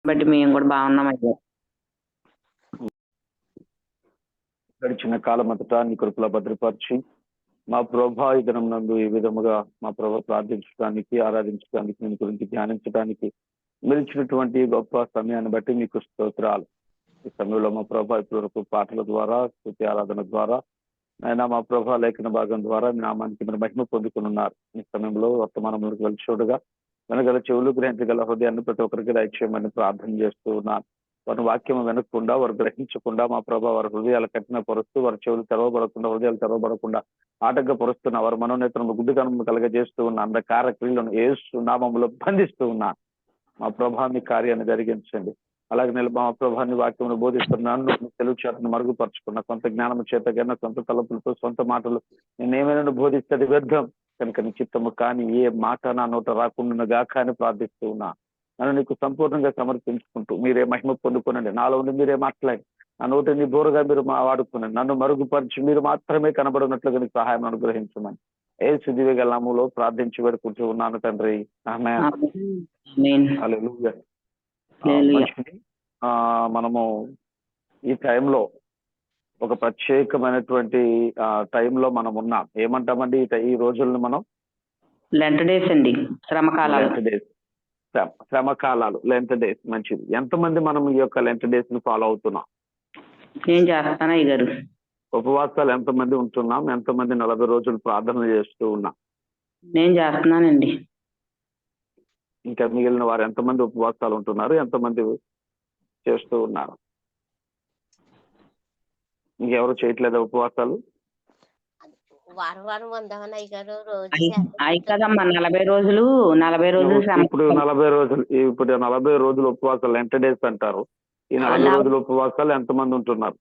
బట్టి మేము కూడా బాగున్నాం అయ్యా. గడిచిన కాలం అంతటా నీ కృపలో భద్రపరిచి మా ప్రభా ఈ దినం నందు ఈ విధముగా మా ప్రభా ప్రార్థించడానికి ఆరాధించడానికి నేను గురించి ధ్యానించడానికి నిలిచినటువంటి గొప్ప సమయాన్ని బట్టి మీకు స్తోత్రాలు. ఈ సమయంలో మా ప్రభా ఇప్పటి వరకు పాటల ద్వారా స్తుతి ఆరాధన ద్వారా ఆయన మా ప్రభా లేఖన భాగం ద్వారా మీ నామానికి మీరు మహిమ పొందుకుని ఉన్నారు. ఈ సమయంలో వర్తమానంలోకి వెళ్ళి చూడగా వెనగల చెవులు గ్రహించగల హృదయాన్ని ప్రతి ఒక్కరికి దయచేయమని ప్రార్థన చేస్తూ ఉన్నాను. వారి వాక్యం వినకుండా వారు గ్రహించకుండా మా ప్రభా వారి హృదయాలు కఠిన పరుస్తూ వారి చెవులు తెరవబడకుండా హృదయాలు తెరవబడకుండా ఆటంకపరుస్తున్న వారి మనోనేతను గుడ్డితనం కలగజేస్తూ ఉన్న అంధకార క్రియలను యేసు నామములో బంధిస్తూ ఉన్నాను. మా ప్రభాని కార్యాన్ని జరిగించండి. అలాగే మా ప్రభాని వాక్యమును బోధిస్తున్నాను. తెలుగు చేతను మరుగుపరుచుకున్న సొంత జ్ఞానము చేత కన్నా సొంత తలపులతో సొంత మాటలు నేనేమైనా బోధిస్తే అది వ్యర్థం కనుక నీ చిత్తము కానీ ఏ మాట నా నోట రాకుండా గాక అని ప్రార్థిస్తూ ఉన్నా. నన్ను నీకు సంపూర్ణంగా సమర్పించుకుంటూ మీరే మహిమ పొందుకునండి. నాలో ఉండి మీరే మాట్లాడి నా నోటిని బోరుగా మీరు మాట్లాడుకునండి. నన్ను మరుగుపరిచి మీరు మాత్రమే కనబడినట్లుగా నీకు సహాయం అనుగ్రహించమని యేసు దివ్య నామములో ప్రార్థించి పెడుకుంటూ ఉన్నాను తండ్రి. ఆమేన్. హల్లెలూయా. మంచిది. మనము ఈ టైంలో ఒక ప్రత్యేకమైనటువంటి టైంలో మనం ఉన్నాం. ఏమంటామండి ఈ రోజులను మనం? లెంట్ డేస్ అండి, శ్రమకాలాలు. శ్రమకాలాలు, లెంట్ డేస్. మంచిది. ఎంతమంది మనం ఈ యొక్క లెంట్ డేస్ ని ఫాలో అవుతున్నాం? నేను చేస్తాను అయ్య గారు. ఉపవాసాలు ఎంతమంది ఉంటున్నాం? ఎంతమంది 40 రోజులు ప్రార్థన చేస్తూ ఉన్నాం? నేను చేస్తున్నానండి. ఇంకా మిగిలిన వారు ఎంతమంది ఉపవాసాలు ఉంటున్నారు? ఎంతమంది చేస్తూ ఉన్నారు? ఇంకెవరు చేయట్లేదా ఉపవాసాలు? అయి కదమ్మా 40 రోజులు ఇప్పుడు 40 రోజులు ఉపవాసాలు లెంట్ డేస్ అంటారు. ఈ 40 రోజుల ఉపవాసాలు ఎంతమంది ఉంటున్నారు?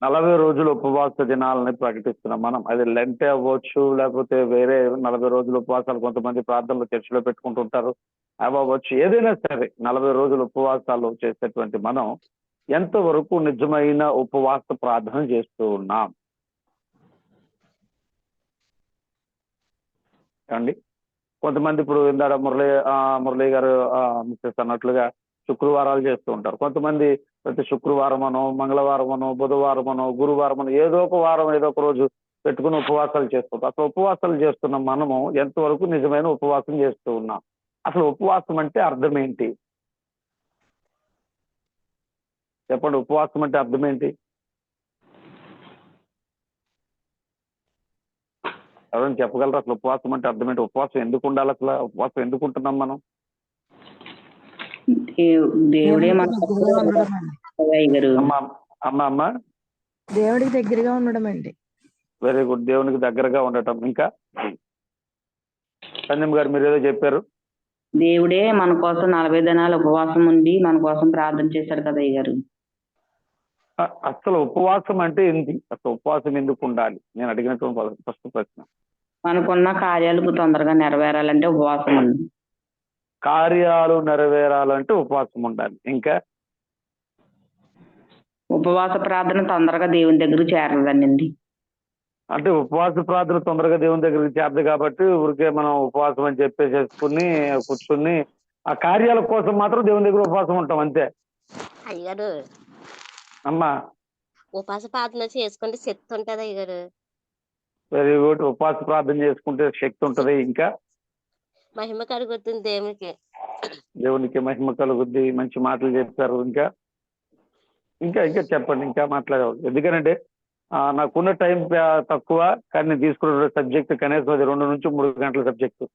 40 రోజుల ఉపవాస దినాలని ప్రకటిస్తున్నాం మనం. అది లెంట్ అవ్వచ్చు, లేకపోతే వేరే 40 రోజుల ఉపవాసాలు కొంతమంది ప్రార్థనలు చర్చిలో పెట్టుకుంటుంటారు, అవ్వచ్చు. ఏదైనా సరే 40 రోజుల ఉపవాసాలు చేసేటువంటి మనం ఎంతవరకు నిజమైన ఉపవాస ప్రార్థన చేస్తూ ఉన్నాం అండి? కొంతమంది ఇప్పుడు ఇందాక మురళి గారు మిస్సెస్ అన్నట్లుగా శుక్రవారాలు చేస్తూ ఉంటారు. కొంతమంది ప్రతి శుక్రవారమనో, మంగళవారమనో, బుధవారమనో, గురువారమనో ఏదో ఒక వారం ఏదో ఒక రోజు పెట్టుకుని ఉపవాసాలు చేస్తుంటారు. అసలు ఉపవాసాలు చేస్తున్న మనము ఎంతవరకు నిజమైన ఉపవాసం చేస్తూ ఉన్నాం? అసలు ఉపవాసం అంటే అర్థం ఏంటి? చెప్పండి. ఉపవాసం అంటే అర్థం ఏంటి? ఎవరైనా చెప్పగలరు అసలు ఉపవాసం అంటే అర్థం ఏంటి? ఉపవాసం ఎందుకు ఉండాలి? అసలు ఉపవాసం ఎందుకు ఉంటున్నాం మనం? దేవుడే అమ్మా దేవుడికి దగ్గరగా ఉండడం అండి. Very good. దేవునికి దగ్గరగా ఉండటం. ఇంకా సంజయ్ గారు మీరు ఏదో చెప్పారు. దేవుడే మన కోసం 40 దినాలు ఉపవాసం ఉండి మన కోసం ప్రార్థన చేశాడు కదా అయ్య గారు. అసలు ఉపవాసం అంటే ఏంటి? అసలు ఉపవాసం ఎందుకు ఉండాలి? నేను అడిగినటువంటి ఫస్ట్ ప్రశ్న. మనకున్న కార్యాలకు తొందరగా నెరవేరాలంటే ఉపవాసం ఉంది. కార్యాలు నెరవేరాలంటే ఉపవాసం ఉండాలి. ఇంకా ఉపవాస ప్రార్థన తొందరగా దేవుని దగ్గరకు చేరదండి. అంటే ఉపవాస ప్రార్థన తొందరగా దేవుని దగ్గరికి చేరదు కాబట్టి ఊరికే మనం ఉపవాసం అని చెప్పేసేసుకుని కూర్చుని ఆ కార్యాల కోసం మాత్రం దేవుని దగ్గర ఉపవాసం ఉంటాం అంతే. అయ్యారు అమ్మా ఉపవాస ప్రార్థన చేసుకుంటే శక్తి ఉంటది అయ్యారు. Very good. ఉపవాస ప్రార్థన చేసుకుంటే శక్తి ఉంటది. ఇంకా మహిమ కలుగుతుంది దేవునికి మహిమ కలుగుద్ది. మంచి మాటలు చెప్తారు. ఇంకా ఇంకా ఇంకా చెప్పండి. ఇంకా మాట్లాడేవాళ్ళు. ఎందుకంటే నాకున్న టైం తక్కువ, కానీ నేను తీసుకున్న సబ్జెక్ట్ కనీసం అది 2 నుంచి 3 గంటల సబ్జెక్టు.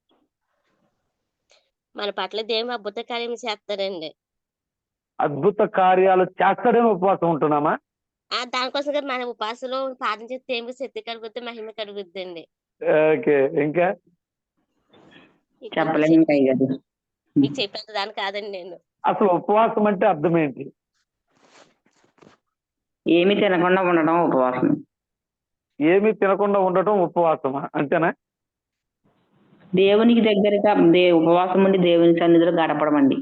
మన పట్ల దేవుడు అద్భుత కార్యం చేస్తారండి. అద్భుత కార్యాలు చేస్తాడేమో ఉపవాసం ఉంటున్నామా? దానికోసం మన ఉపాసలో ప్రార్థన చేస్తే దేవునికి శక్తి కలుగుద్ది, మహిమ కలుగుద్దండి. ఓకే. ఇంకా చెప్పలేము మీకు చెప్పేది దాని కాదండి. నేను అసలు ఉపవాసం అంటే అర్థం ఏంటి? ఏమి తినకుండా ఉండటం ఉపవాసం. ఏమి తినకుండా ఉండటం ఉపవాసమా? అంతేనా? దేవునికి దగ్గరగా ఉపవాసం ఉండి దేవుని సన్నిధిలో గడపడం అండి.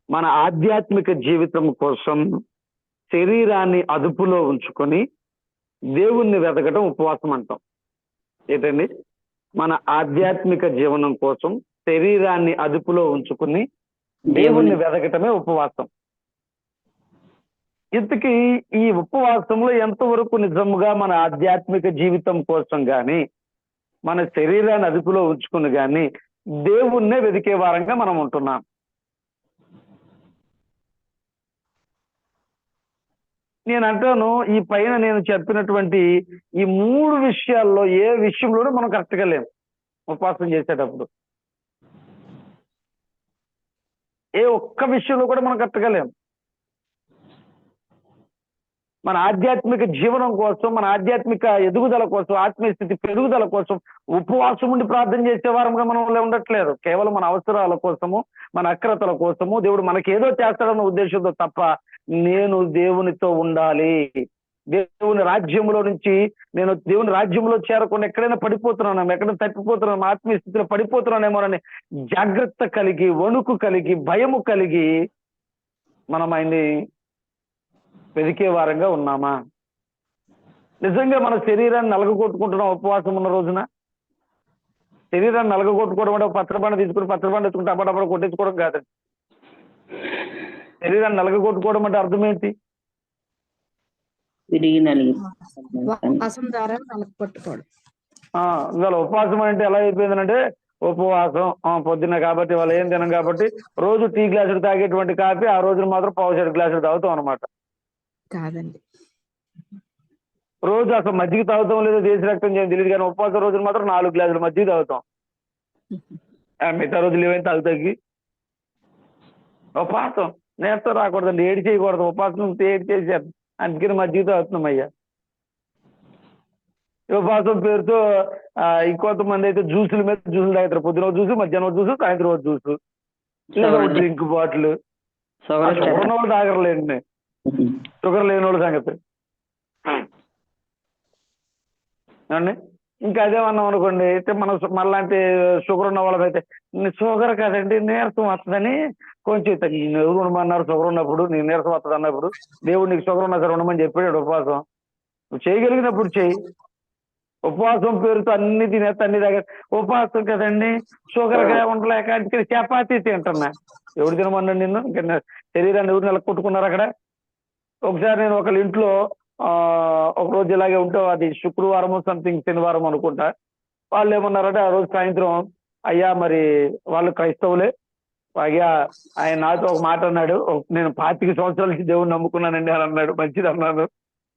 మన ఆధ్యాత్మిక జీవితం కోసం శరీరాన్ని అదుపులో ఉంచుకొని దేవుణ్ణి వెతకటం ఉపవాసం అంటాం. ఏంటండి? మన ఆధ్యాత్మిక జీవనం కోసం శరీరాన్ని అదుపులో ఉంచుకుని దేవుణ్ణి వెదకటమే ఉపవాసం. ఇంతకీ ఈ ఉపవాసంలో ఎంతవరకు నిజముగా మన ఆధ్యాత్మిక జీవితం కోసం గాని, మన శరీరాన్ని అదుపులో ఉంచుకుని గాని దేవుణ్ణే వెదికే వారంగా మనం ఉంటున్నాం. నేను అంటాను, ఈ పైన నేను చెప్పినటువంటి ఈ 3 విషయాల్లో ఏ విషయంలోనూ మనం కరెక్ట్గా లేము. ఉపవాసం చేసేటప్పుడు ఏ ఒక్క విషయంలో కూడా మనం కరెక్ట్గా లేము. మన ఆధ్యాత్మిక జీవనం కోసం, మన ఆధ్యాత్మిక ఎదుగుదల కోసం, ఆత్మీయ స్థితి పెరుగుదల కోసం ఉపవాసం ఉండి ప్రార్థన చేసే వారంగా మనం ఉండట్లేదు. కేవలం మన అవసరాల కోసము, మన అక్రతల కోసము దేవుడు మనకి ఏదో చేస్తాడన్న ఉద్దేశంతో తప్ప, నేను దేవునితో ఉండాలి, దేవుని రాజ్యంలో నుంచి నేను దేవుని రాజ్యంలో చేరకుండా ఎక్కడైనా పడిపోతున్నాను, ఎక్కడైనా తప్పిపోతున్నాను, ఆత్మీయ స్థితిలో పడిపోతున్నానేమోనని జాగ్రత్త కలిగి, వణుకు కలిగి, భయము కలిగి మనం ఆయన్ని వెదికే వారంగా ఉన్నామా? నిజంగా మన శరీరాన్ని నలగొట్టుకుంటున్నాం ఉపవాసం ఉన్న రోజున? శరీరాన్ని నలగొట్టుకోవడం అంటే పత్రబండ తీసుకుని పత్రబండ తెచ్చుకుంటే అప్పటప్పుడు కొట్టించుకోవడం కాదండి. శరీరాన్ని నలగొట్టుకోవడం అంటే అర్థం ఏంటి? తిరిగి నలిగి ఉపవాసం ద్వారా నలక పట్టుకోవడం. ఇవాళ ఉపవాసం అంటే ఎలా అయిపోయిందంటే, ఉపవాసం పొద్దున్న కాబట్టి వాళ్ళు ఏం తినం కాబట్టి రోజు టీ గ్లాసులు తాగేటువంటి కాఫీ ఆ రోజున మాత్రం 1/2 గ్లాసులు తాగుతాం అనమాట. కాదండి. రోజు అసలు మజ్జిగ తాగుతాం లేదో దేశ రక్తం చేయడం తెలియదు, కానీ ఉపవాసం రోజున మాత్రం 4 గ్లాసులు మజ్జిగ తాగుతాం. మిగతా రోజులు ఏమైనా తాగుతాకి ఉపవాసం నేర్తో రాకూడదండి, ఏడు చేయకూడదు. ఉపవాసం ఏడు చేసేది, అందుకని మజ్జిగ తాగుతున్నాం అయ్యా. ఉపవాసం పేరుతో ఇంకొంతమంది అయితే జ్యూసుల మీద జ్యూసులు తాగుతారు. పొద్దున జ్యూసు, మధ్యాహ్నం జ్యూసు, సాయంత్రం జ్యూసు, లేదా డ్రింక్ బాటిల్. షుగర్ ఉన్న వాళ్ళు తాగరలేండి, షుగర్ లేని వాళ్ళ సంగతి అండి. ఇంకా అదే అన్నాం అనుకోండి, అయితే మనం మనలాంటి షుగర్ ఉన్న వాళ్ళకైతే షుగర్ కాదండి నీరసం వస్తుందని కొంచెం ఎవరు ఉండమన్నారు? షుగర్ ఉన్నప్పుడు నీకు నీరసం వస్తుంది అన్నప్పుడు దేవుడు నీకు షుగర్ ఉన్నా సరే ఉండమని చెప్పాడు. ఉపవాసం నువ్వు చేయగలిగినప్పుడు చెయ్యి. ఉపవాసం పేరుతో అన్ని తినేస్తా, అన్ని దగ్గర ఉపవాసం కదండి షుగర్గా ఉండలేక అందుకని చపాతీ తింటున్నా. ఎవడు తినమన్నాడు నిన్ను? ఇంకా శరీరాన్ని ఎవరు నెలకొట్టుకున్నారు అక్కడ? ఒకసారి నేను ఒకళ్ళ ఇంట్లో ఒక రోజు ఇలాగే ఉంటే, అది శుక్రవారం సంథింగ్ శనివారం అనుకుంటా, వాళ్ళు ఏమన్నారంటే ఆ రోజు సాయంత్రం, అయ్యా మరి వాళ్ళు క్రైస్తవులే, అయ్యా ఆయన నాతో ఒక మాట అన్నాడు, నేను 25 సంవత్సరాల నుంచి దేవుడిని నమ్ముకున్నానండి అని అన్నాడు. మంచిది అన్నాను.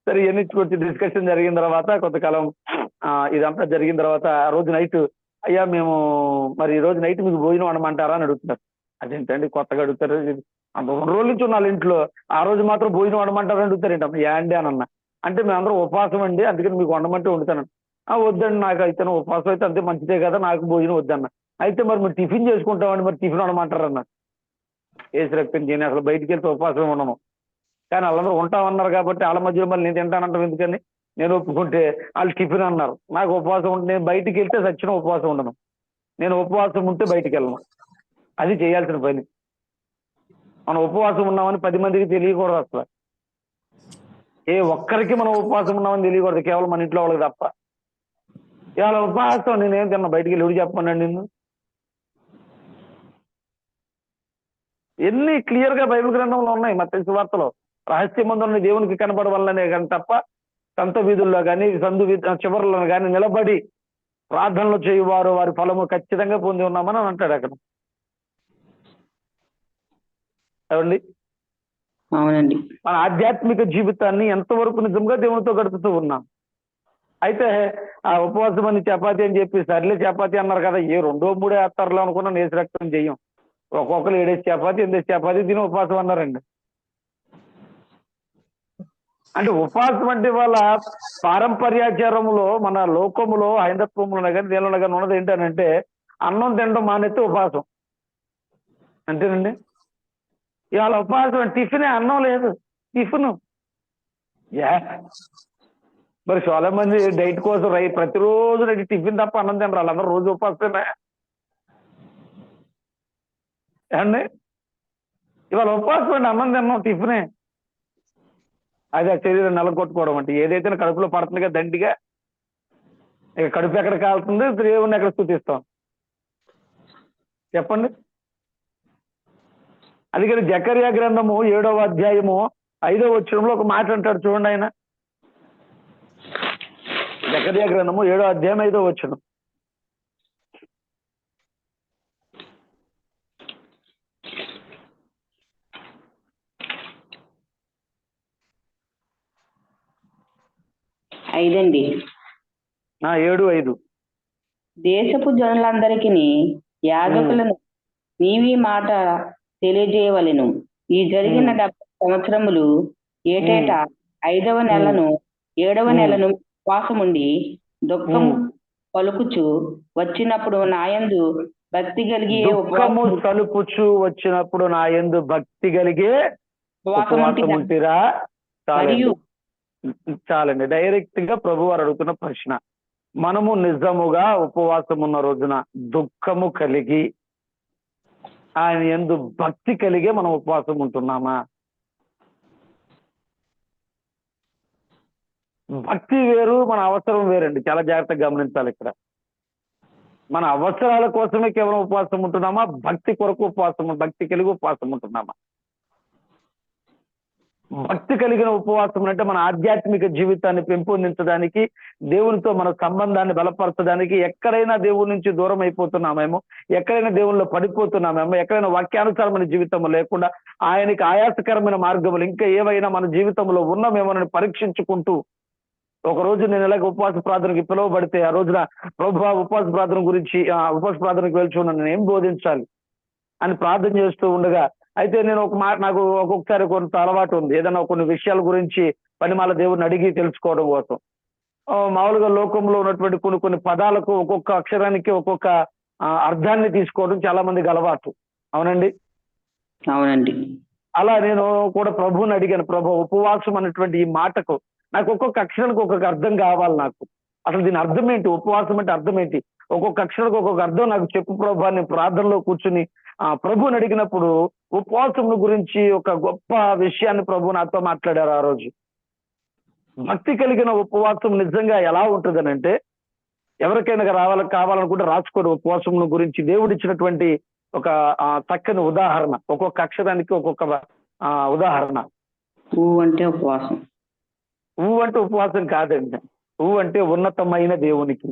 సరే ఇవన్నీ కొంచెం డిస్కషన్ జరిగిన తర్వాత కొంతకాలం ఇదంతా జరిగిన తర్వాత ఆ రోజు నైట్, అయ్యా మేము మరి ఈ రోజు నైట్ మీకు భోజనం అనమంటారా అని అడుగుతున్నారు. అదేంటండి కొత్తగా అడుగుతారు, అంత 2 రోజుల నుంచి ఉన్న ఇంట్లో ఆ రోజు మాత్రం భోజనం వండమంటారు అడుగుతారేంటమ్మా? యాండి అని అన్నా. అంటే మేమందరం ఉపవాసం అండి, అందుకని మీకు వండమంటే వండుతాను. వద్దండి, నాకు అయితే ఉపవాసం అయితే అంతే మంచిదే కదా, నాకు భోజనం వద్దన్న. అయితే మరి మీరు టిఫిన్ చేసుకుంటామండి, మరి టిఫిన్ వండమంటారు అన్న. ఏసు రక్తం చేయని అసలు బయటికి వెళ్తే ఉపవాసం ఉండను, కానీ వాళ్ళందరూ ఉంటామన్నారు కాబట్టి వాళ్ళ మధ్యలో మళ్ళీ నేను తింటానంటాం ఎందుకని? నేను ఒప్పుకుంటే వాళ్ళు టిఫిన్ అన్నారు, నాకు ఉపవాసం ఉంటే నేను బయటికి వెళ్తే సచ్చిన ఉపవాసం ఉండను, నేను ఉపవాసం ఉంటే బయటికి వెళ్ళను. అది చేయాల్సిన పని. మనం ఉపవాసం ఉన్నామని 10 మందికి తెలియకూడదు. అసలు ఏ ఒక్కరికి మనం ఉపవాసం ఉన్నామని తెలియకూడదు, కేవలం మన ఇంట్లో వాళ్ళకి తప్ప. ఇవాళ ఉపవాసం నేనేం తిన్నా, బయటికి వెళ్ళి ఎవరు చెప్పమన్నాడు నిన్ను? ఎన్ని క్లియర్ గా బైబిల్ గ్రంథంలో ఉన్నాయి. మత్తయి సువార్తలో రహస్యమందున్న దేవునికి కనబడవల్లనే కానీ తప్ప సంత వీధుల్లో కానీ సందు చివరిలో కానీ నిలబడి ప్రార్థనలు చేయువారు వారి ఫలము ఖచ్చితంగా పొంది ఉన్నామని అంటాడు అక్కడ. ఏమండి? అవునండి. మన ఆధ్యాత్మిక జీవితాన్ని ఎంతవరకు నిజంగా దేవునితో గడుపుతూ ఉన్నాం. అయితే ఆ ఉపవాసం అని చపాతీ అని చెప్పి సర్లే చపాతీ అన్నారు కదా, ఏ 2, 3 వేస్తారులో అనుకున్నా నేసి రక్తం చెయ్యం. ఒక్కొక్కరు 7 చపాతీ 8 చపాతీ తిని ఉపవాసం అన్నారండి. అంటే ఉపవాసం అంటే వాళ్ళ పారంపర్యాచారంలో, మన లోకములో, హైందత్వంలో కానీ దేనిలో కానీ ఉన్నది ఏంటనంటే అన్నం తినడం మానేస్తే ఉపవాసం అంతేనండి. ఇవాళ ఉపవాసం టిఫినే, అన్నం లేదు టిఫిన్. మరి చాలా మంది డైట్ కోసం ప్రతిరోజు టిఫిన్ తప్ప అన్నం తినరు, వాళ్ళందరూ రోజు ఉపవాసమే అండి. ఇవాళ ఉపవాసం అండి, అన్నం తిన్నాం టిఫినే. అది ఆ శరీరం నెలకొట్టుకోవడం అంటే ఏదైతే కడుపులో పడుతుంది కదా దండిగా, ఇక కడుపు ఎక్కడ కాలుతుంది, దేవుణ్ణి ఎక్కడ స్తుతిస్తాం. చెప్పండి. అందుకని జకర్యా గ్రంథము 7వ అధ్యాయము 5వ వచనంలో ఒక మాట అంటాడు చూడండి. ఆయన జకర్యా గ్రంథము 7వ అధ్యాయం 5వ వచనం. ఐదండి. 7:5. దేశపు జనులందరికీ యాజకులను నీవి మాట తెలియజేయవలెను. ఈ జరిగిన 70 సంవత్సరములు ఏటేటా 5వ నెలను 7వ నెలను ఉపవాసముండి దుఃఖము పలుకుచు వచ్చినప్పుడు నాయందు భక్తి కలిగి దుఃఖము తలుపుచు వచ్చినప్పుడు నా యందు భక్తి కలిగే ఉపవాసముంటిరా. మరియు చాలండి. డైరెక్ట్ గా ప్రభు వారు అడుగుతున్న ప్రశ్న, మనము నిజముగా ఉపవాసం ఉన్న రోజున దుఃఖము కలిగి ఆయన యందు భక్తి కలిగే మనం ఉపవాసం ఉంటున్నామా? భక్తి వేరు, మన అవసరం వేరండి. చాలా జాగ్రత్తగా గమనించాలి. ఇక్కడ మన అవసరాల కోసమే కేవలం ఉపవాసం ఉంటున్నామా? భక్తి కొరకు ఉపవాసం, భక్తి కలిగి ఉపవాసం ఉంటున్నామా? భక్తి కలిగిన ఉపవాసం అంటే మన ఆధ్యాత్మిక జీవితాన్ని పెంపొందించడానికి, దేవునితో మన సంబంధాన్ని బలపరచడానికి, ఎక్కడైనా దేవుని నుంచి దూరం అయిపోతున్నామేమో, ఎక్కడైనా దేవునిలో పడిపోతున్నామేమో, ఎక్కడైనా వాక్యానుసారమైన జీవితం లేకుండా ఆయనకి ఆయాసకరమైన మార్గములు ఇంకా ఏవైనా మన జీవితంలో ఉన్నామేమోనని పరీక్షించుకుంటూ, ఒక రోజు నేను ఇలాగ ఉపవాస ప్రార్థనకి పిలువబడితే ఆ రోజున ప్రభువా ఉపవాస ప్రార్థన గురించి ఉపవాస ప్రార్థనకు వెళ్తున్నాను, నేను ఏం బోధించాలి అని ప్రార్థన చేస్తూ ఉండగా, అయితే నేను ఒక మాట, నాకు ఒక్కొక్కసారి కొంత అలవాటు ఉంది, ఏదైనా కొన్ని విషయాల గురించి పనిమాల దేవుడిని అడిగి తెలుసుకోవడం కోసం. మామూలుగా లోకంలో ఉన్నటువంటి కొన్ని పదాలకు ఒక్కొక్క అక్షరానికి ఒక్కొక్క అర్థాన్ని తీసుకోవడం చాలా మందికి అలవాటు. అవునండి. అవునండి. అలా నేను కూడా ప్రభువుని అడిగాను, ప్రభు ఉపవాసం అనేటువంటి ఈ మాటకు నాకు ఒక్కొక్క అక్షరానికి ఒక్కొక్క అర్థం కావాలి. నాకు అసలు దీని అర్థం ఏంటి, ఉపవాసం అంటే అర్థం ఏంటి, ఒక్కొక్క అక్షరానికి ఒక్కొక్క అర్థం నాకు చెప్పు ప్రభు అని ప్రార్థనలో కూర్చుని ప్రభువుని అడిగినప్పుడు ఉపవాసం గురించి ఒక గొప్ప విషయాన్ని ప్రభు నాతో మాట్లాడారు ఆ రోజు. భక్తి కలిగిన ఉపవాసం నిజంగా ఎలా ఉంటుందనంటే, ఎవరికైనా కావాలనుకుంటే రాసుకోండి. ఉపవాసం గురించి దేవుడిచ్చినటువంటి ఒక చక్కని ఉదాహరణ, ఒక్కొక్క అక్షరానికి ఒక్కొక్క ఉదాహరణ. ఊ అంటే ఉపవాసం. ఊ అంటే ఉపవాసం కాదండి. ఊ అంటే ఉన్నతమైన దేవునికి.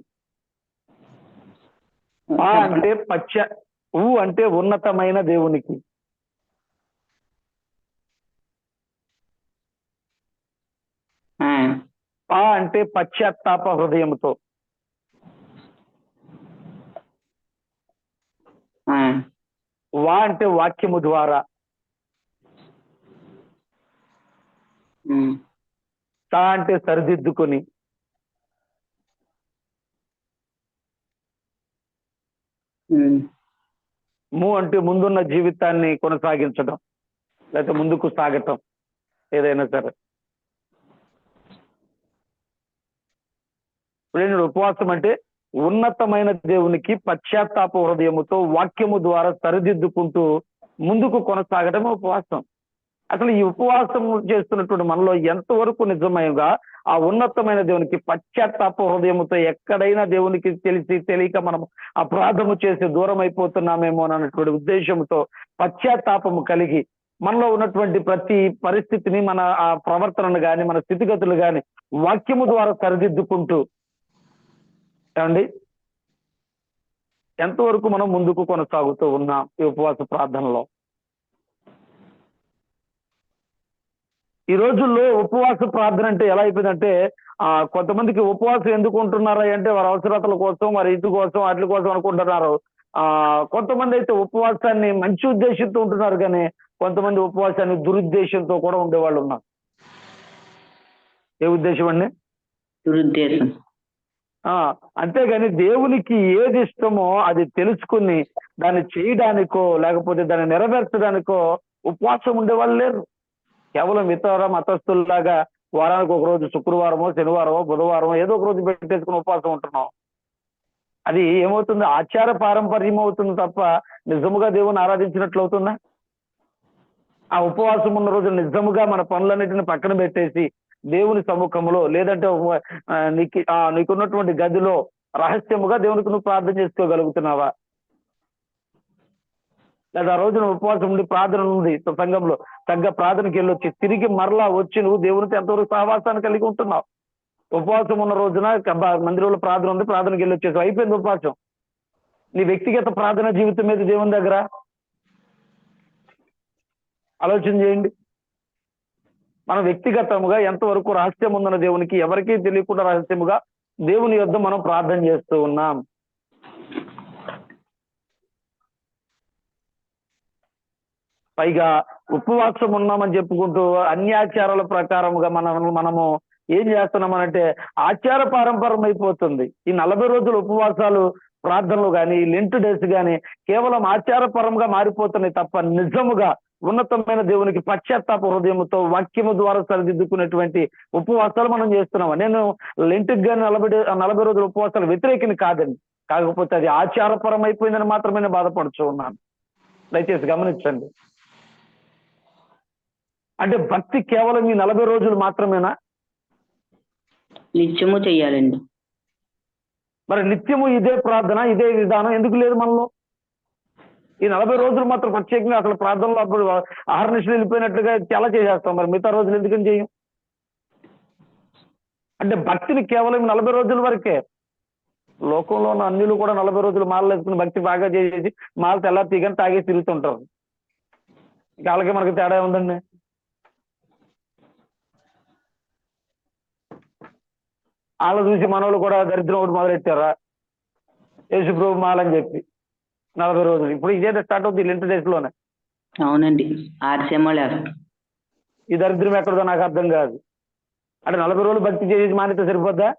పా అంటే ఊ అంటే ఉన్నతమైన దేవునికి. పా అంటే పశ్చాత్తాప హృదయంతో. వా అంటే వాక్యము ద్వారా. తా అంటే సరిదిద్దుకొని. ము అంటే ముందున్న జీవితాన్ని కొనసాగించడం, లేకపోతే ముందుకు సాగటం, ఏదైనా సరే. ఇప్పుడు ఉపవాసం అంటే ఉన్నతమైన దేవునికి పశ్చాత్తాప హృదయముతో వాక్యము ద్వారా సరిదిద్దుకుంటూ ముందుకు కొనసాగటం ఉపవాసం. అసలు ఈ ఉపవాసం చేస్తున్నటువంటి మనలో ఎంతవరకు నిజమయంగా ఆ ఉన్నతమైన దేవునికి పశ్చాత్తాప హృదయముతో ఎక్కడైనా దేవునికి తెలిసి తెలియక మనం అపరాధము చేసి దూరం అయిపోతున్నామేమో అన్నటువంటి ఉద్దేశంతో పశ్చాత్తాపము కలిగి మనలో ఉన్నటువంటి ప్రతి పరిస్థితిని, మన ఆ ప్రవర్తనను కానీ, మన స్థితిగతులు కానీ వాక్యము ద్వారా సరిదిద్దుకుంటూ ఏమండి ఎంతవరకు మనం ముందుకు కొనసాగుతూ ఉన్నాం ఈ ఉపవాస ప్రార్థనలో. ఈ రోజుల్లో ఉపవాస ప్రార్థన అంటే ఎలా అయిపోయిందంటే, కొంతమందికి ఉపవాసం ఎందుకు ఉంటున్నారా అంటే వారి అవసరతల కోసం, వారి ఇంటి కోసం, వాటి కోసం అనుకుంటున్నారు. కొంతమంది అయితే ఉపవాసాన్ని మంచి ఉద్దేశంతో ఉంటున్నారు, కానీ కొంతమంది ఉపవాసాన్ని దురుద్దేశంతో కూడా ఉండేవాళ్ళు ఉన్నారు. ఏ ఉద్దేశం అండి? దురుద్దేశం. అంతేగాని దేవునికి ఏది ఇష్టమో అది తెలుసుకుని దాన్ని చేయడానికో లేకపోతే దాన్ని నెరవేర్చడానికో ఉపవాసం ఉండేవాళ్ళు లేరు. కేవలం ఇతర మతస్థుల్లాగా వారానికి ఒక రోజు శుక్రవారమో, శనివారమో, బుధవారమో ఏదో ఒక రోజు పెట్టేసుకుని ఉపవాసం ఉంటున్నాం. అది ఏమవుతుంది? ఆచార పారంపర్యం అవుతుంది తప్ప నిజముగా దేవుని ఆరాధించినట్లు అవుతుందా? ఆ ఉపవాసం ఉన్న రోజు నిజముగా మన పనులన్నిటిని పక్కన పెట్టేసి దేవుని సముఖంలో, లేదంటే నీకున్నటువంటి గదిలో రహస్యముగా దేవునికి నువ్వు ప్రార్థన చేసుకోగలుగుతున్నావా? లేదా ఆ రోజున ఉపవాసం ఉండి ప్రార్థన ఉంది సంఘంలో తగ్గ ప్రార్థనకి వెళ్ళొచ్చి తిరిగి మరలా వచ్చి నువ్వు దేవునితో ఎంతవరకు సహవాసాన్ని కలిగి ఉంటున్నావు? ఉపవాసం ఉన్న రోజున మందిరంలో ప్రార్థన ఉంది, ప్రార్థనకి వెళ్ళొచ్చేసి అయిపోయింది ఉపవాసం. నీ వ్యక్తిగత ప్రార్థన జీవితం మీద దేవుని దగ్గర ఆలోచన చేయండి. మనం వ్యక్తిగతముగా ఎంతవరకు రహస్యం ఉందన్న దేవునికి ఎవరికీ తెలియకుండా రహస్యముగా దేవుని యొద్ద మనం ప్రార్థన చేస్తూ ఉన్నాం. పైగా ఉపవాసం ఉన్నామని చెప్పుకుంటూ అన్యాచారాల ప్రకారముగా మనము ఏం చేస్తున్నామనంటే ఆచార పారంపర్యం అయిపోతుంది. ఈ 40 రోజుల ఉపవాసాలు ప్రార్థనలు కానీ లెంట్ డేస్ కానీ కేవలం ఆచారపరంగా మారిపోతున్నాయి తప్ప నిజముగా ఉన్నతమైన దేవునికి పశ్చాత్తాప హృదయముతో వాక్యము ద్వారా సరిదిద్దుకునేటువంటి ఉపవాసాలు మనం చేస్తున్నాం. నేను లెంట్కి కానీ 40 రోజుల ఉపవాసాలు వ్యతిరేకిని కాదండి. కాకపోతే అది ఆచారపరం అయిపోయిందని మాత్రమే నేను బాధపడుతూ ఉన్నాను. దయచేసి గమనించండి. అంటే భక్తి కేవలం ఈ 40 రోజులు మాత్రమేనా? నిత్యము చెయ్యాలండి. మరి నిత్యము ఇదే ప్రార్థన ఇదే విధానం ఎందుకు లేదు మనలో? ఈ 40 రోజులు మాత్రం ప్రత్యేకంగా అసలు ప్రార్థనలో అప్పుడు ఆహర్నిశలు వెళ్ళిపోయినట్లుగా చాలా చేసేస్తాం. మరి మిగతా రోజులు ఎందుకని చేయం? అంటే భక్తిని కేవలం 40 రోజుల వరకే. లోకంలో ఉన్న అన్యులు కూడా 40 రోజులు మాలలు వేసుకుని భక్తి బాగా చేసేసి మాల తెల్లా తీగని తాగేసి తిరుగుతుంటారు. వాళ్ళకి మనకి తేడా ఉందండి. వాళ్ళు చూసి మనోళ్ళు కూడా దరిద్రం ఒకటి మొదలెట్టారా యేసు ప్రభు మాలని చెప్పి 40 రోజులు. ఇప్పుడు ఇదే స్టార్ట్ అవుతుంది లెంట్ డేస్ లోనే. అవునండి, ఆర్సీఎంలు వేస్తారు. ఈ దరిద్రం ఎక్కడదో నాకు అర్థం కాదు. అంటే 40 రోజులు భక్తి చేసి మానితే సరిపోద్దా?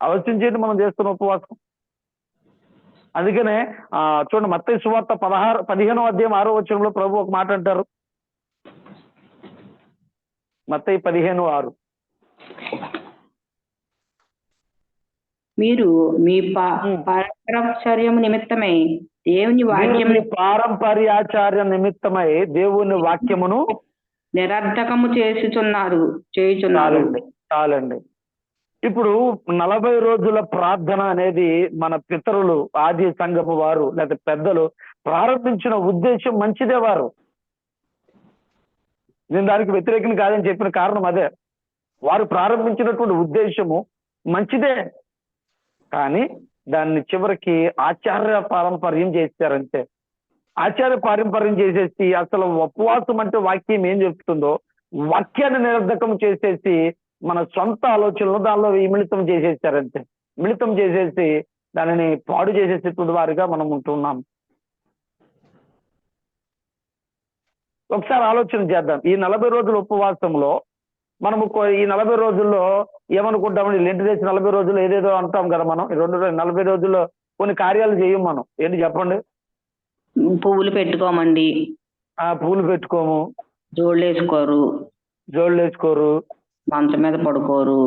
ఆలోచన చేయండి మనం చేస్తున్న ఉపవాసం. అందుకనే చూడండి మత్తయి సువార్త 15వ అధ్యాయం 6వ వచనంలో ప్రభు ఒక మాట అంటారు. మత్తయి 15:6. మీరు మీ పారంపర్యం నిమిత్తమై దేవుని వాక్యం పారంపర్యాచార్య నిమిత్తమై దేవుని వాక్యమును నిరర్ధకము చేయుచున్నారు. చాలండి. ఇప్పుడు 40 రోజుల ప్రార్థన అనేది మన పితరులు ఆది సంఘము వారు లేదా పెద్దలు ప్రారంభించిన ఉద్దేశం మంచిదే. నేను దానికి వ్యతిరేకం కాదని చెప్పిన కారణం అదే. వారు ప్రారంభించినటువంటి ఉద్దేశము మంచిదే, కానీ దాన్ని చివరికి ఆచార్య పారంపర్యం చేశారంటే. ఆచార్య పారంపర్యం చేసేసి అసలు ఉపవాసం అంటే వాక్యం ఏం చెప్తుందో వాక్యాన్ని నిరర్ధకం చేసేసి మన సొంత ఆలోచనలు దానిలో మిళితం చేసేసారంతే. మిళితం చేసేసి దానిని పాడు చేసేసేటువంటి వారిగా మనం ఉంటున్నాం. ఒకసారి ఆలోచన చేద్దాం. ఈ 40 రోజుల ఉపవాసంలో మనము ఈ 40 రోజుల్లో ఏమనుకుంటామండి? లెంట్ చేసి 40 రోజులు ఏదేదో అంటాం కదా మనం. 40 రోజుల్లో కొన్ని కార్యాలు చేయం మనం. ఏంటి చెప్పండి? పువ్వులు పెట్టుకోమండి, పువ్వులు పెట్టుకోము, జోళ్ళు వేసుకోరు, మంచం మీద పడుకోరు,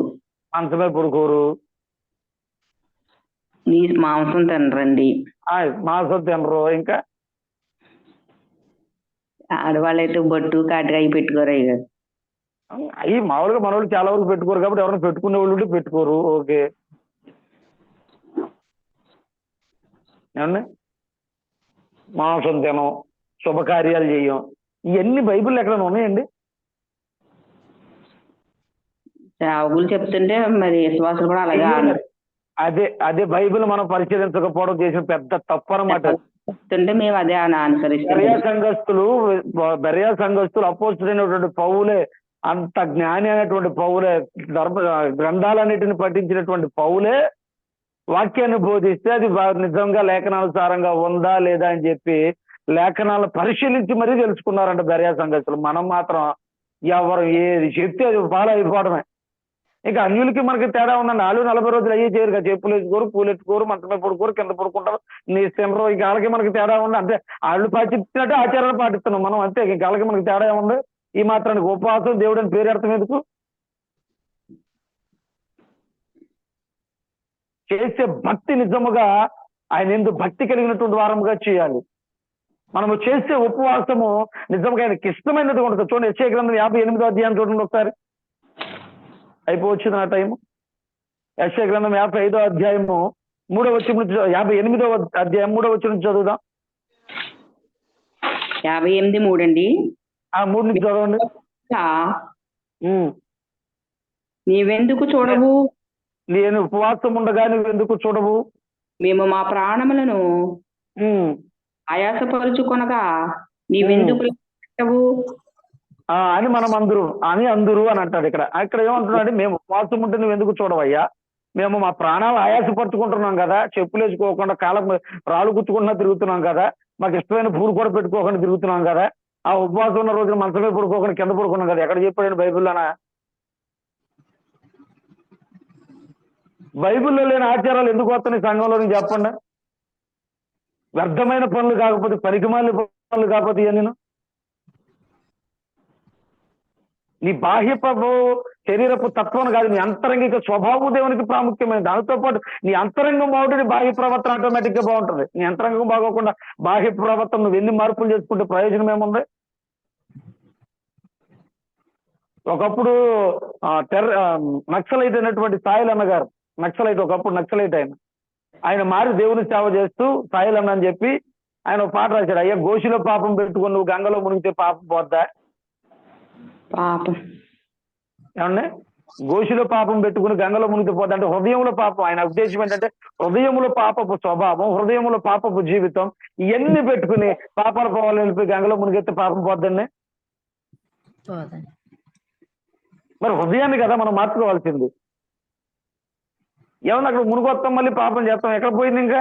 మాంసం తినరండి, మాంసం తినరు. ఇంకా ఆడవాళ్ళైతే బొట్టు కాటికాయ పెట్టుకోరు. అవి మామూలుగా మన వాళ్ళు చాలా వరకు పెట్టుకోరు కాబట్టి ఎవరైనా పెట్టుకునే వాళ్ళు ఉంటే పెట్టుకోరు. ఓకే, ఏమండి? మాంసం తినం, శుభకార్యాలు చేయం. ఇవన్నీ బైబిల్ ఎక్కడైనా ఉన్నాయండి? సేవకులు చెప్తుంటే మరి విశ్వాసులు కూడా అలాగే అదే బైబిల్ మనం పరిశీలించకపోవడం చేసిన పెద్ద తప్పు అన్నమాట. చెప్తుంటే మేము అదే అనుసరిస్తాం. బెరయా సంఘస్థులు అపోస్తులైనటువంటి పౌలే, అంత జ్ఞాని అయినటువంటి పౌలే, గ్రంథాలన్నిటిని పఠించినటువంటి పౌలే వాక్యాన్ని బోధిస్తే అది నిజంగా లేఖనానుసారంగా ఉందా లేదా అని చెప్పి లేఖనాలు పరిశీలించి మరీ తెలుసుకున్నారంట బెరయా సంఘస్థులు. మనం మాత్రం ఎవరు ఏది చెప్తే అది ఫాలో అయిపోవడమే. ఇంకా అన్యులకి మనకి తేడా ఉందండి. వాళ్ళు 40 రోజులు అయ్యే చేయరు కదా. చెప్పులు వేసుకోరు, పూలు ఎట్టుకోరు, మంచమే పడుకోరు, కింద పడుకుంటారు, నీ తినరు. ఇక వాళ్ళకి మనకి తేడా ఉంది. అంటే వాళ్ళు పాటిస్తున్నట్టే ఆచారాలు పాటిస్తున్నాం మనం, అంతే. ఇంక వాళ్ళకి మనకి తేడా ఉంది. ఈ మాత్రానికి ఉపవాసం దేవుడని పేరు అర్థం ఎందుకు? చేసే భక్తి నిజముగా ఆయన ఎందుకు భక్తి కలిగినటువంటి వారముగా చేయాలి. మనము చేసే ఉపవాసము నిజంగా ఆయనకి ఇష్టమైనది ఉంటుంది. చూడండి, యెషయా గ్రంథం 58వ అధ్యాయం చూడండి ఒకసారి. అయిపోవచ్చింది నా టైము. యెషయా గ్రంథం 55వ అధ్యాయము 3వ వచనం నుంచి 58వ అధ్యాయం 3వ వచనం నుంచి చదువుదాం. 58:3 అండి. 3 నుంచి చదవండి. నీవెందుకు చూడవు, నేను ఉపవాసం ఉండగా నువ్వెందుకు చూడవు, మేము మా ప్రాణములను ఆయాసపరుచుకొనగా నీవెందుకు లక్ష్యపెట్టవు అని మనం అందరూ అని అంటాడు. ఇక్కడ ఏమంటున్నాడు, మేము ఉపవాసం ఉంటే నువ్వు ఎందుకు చూడవయ్యా, మేము మా ప్రాణాలు ఆయాసపరుచుకుంటున్నాం కదా, చెప్పులు వేసుకోకుండా కాలం రాళ్ళు గుచ్చుకుంటున్నా తిరుగుతున్నాం కదా, మాకు ఇష్టమైన పూలు కూడా పెట్టుకోకుండా తిరుగుతున్నాం కదా, ఆ ఉపవాసం ఉన్న రోజున మనసమే పడుకోకుండా కింద పడుకున్నాం కదా. ఎక్కడ చెప్పాడండి బైబిల్లోనా? బైబిల్లో లేని ఆచారాలు ఎందుకు వస్తున్నాయి సంఘంలో నుంచి చెప్పండి. వ్యర్థమైన పనులు కాకపోతే, పనికిమాలిన పనులు కాకపోతే నేను నీ బాహ్య శరీరపు తత్వం కాదు, నీ అంతరంగిక స్వభావం దేవునికి ప్రాముఖ్యమైనది. దానితో పాటు నీ అంతరంగం బాగుంటుంది, బాహ్య ప్రవర్తన ఆటోమేటిక్ గా బాగుంటుంది. నీ అంతరంగం బాగోకుండా బాహ్య ప్రవర్తన నువ్వు ఎన్ని మార్పులు చేసుకుంటే ప్రయోజనం ఏముంది? ఒకప్పుడు నక్సలైట్ అయినటువంటి సాయిల్ అన్న గారు, ఒకప్పుడు నక్సలైట్ ఆయన మారి దేవుని సేవ చేస్తూ సాయిల్ అన్న అని చెప్పి ఆయన ఒక పాట రాశాడు. అయ్యా గోషిలో పాపం పెట్టుకుని నువ్వు గంగలో మునిగితే పాపం పోద్దా? పాపం ఏమండి, గోషిలో పాపం పెట్టుకుని గంగలో మునిగితే పోద్దా అంటే హృదయంలో పాపం. ఆయన ఉద్దేశం ఏంటంటే హృదయంలో పాపపు స్వభావం, హృదయంలో పాపపు జీవితం ఇవన్నీ పెట్టుకుని పాపాల పోవాలని వెళ్ళిపోయి గంగలో మునిగితే పాపం పోద్దండి. మరి హృదయాన్ని కదా మనం మార్చుకోవాల్సింది. ఏమన్నా అక్కడ మునిగొత్తాం మళ్ళీ పాపం చేస్తాం, ఎక్కడ పోయింది? ఇంకా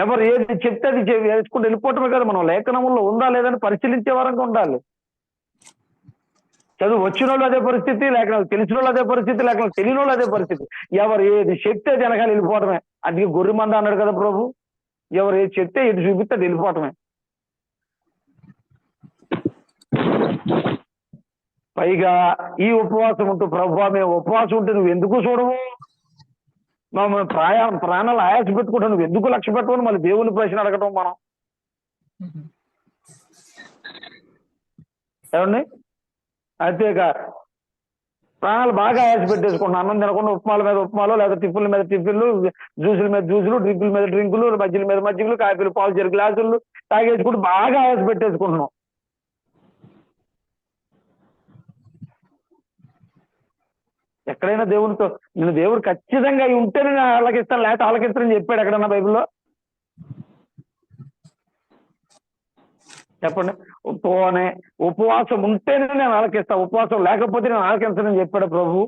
ఎవరు ఏది చెప్తే అది వేసుకుంటూ వెళ్ళిపోవటమే కదా. మనం లేఖనంలో ఉందా లేదని పరిశీలించే వారంగా ఉండాలి. చదువు వచ్చిన వాళ్ళు అదే పరిస్థితి, లేఖనాలు తెలిసిన వాళ్ళు అదే పరిస్థితి, లేఖనాలు తెలియని వాళ్ళు అదే పరిస్థితి. ఎవరు ఏది చెప్తే జనగాలి వెళ్ళిపోవటమే. అది గొర్రె మంద అన్నాడు కదా ప్రభు. ఎవరు ఏది చెప్తే ఎటు చూపిస్తే అది వెళ్ళిపోవటమే. పైగా ఈ ఉపవాసం ఉంటూ ప్రభు మేము ఉపవాసం ఉంటే నువ్వు ఎందుకు చూడవు, మనం ప్రాణాలు ఆయాస పెట్టుకుంటావు, నువ్వు ఎందుకు లక్ష్య పెట్టవు, మళ్ళీ దేవుని ప్రశ్న అడగటం మనం. ఏమండి, అంతేకా ప్రాణాలు బాగా ఆయాస పెట్టేసుకుంటున్నాం. అన్నం తినకుండా ఉప్మాల మీద ఉప్మాలు, లేదా టిఫిన్ల మీద టిఫిన్లు, జ్యూసుల మీద జ్యూసులు, డ్రింకుల మీద డ్రింకులు, మజ్జిల మీద మజ్జిగలు, కాఫీలు, పాలు, చెరు గ్లాసులు తాగేసుకుంటూ బాగా ఆయాస పెట్టేసుకుంటున్నాం. ఎక్కడైనా దేవునితో నేను దేవుడు ఖచ్చితంగా ఉంటేనే నేను ఆలకిస్తాను, లేకపోతే ఆలకిస్తానని చెప్పాడు ఎక్కడన్నా బైబిల్లో? చెప్పండి. ఉపవాసం ఉంటేనే నేను ఆలకిస్తా, ఉపవాసం లేకపోతే నేను ఆలకిస్తానని చెప్పాడు ప్రభు.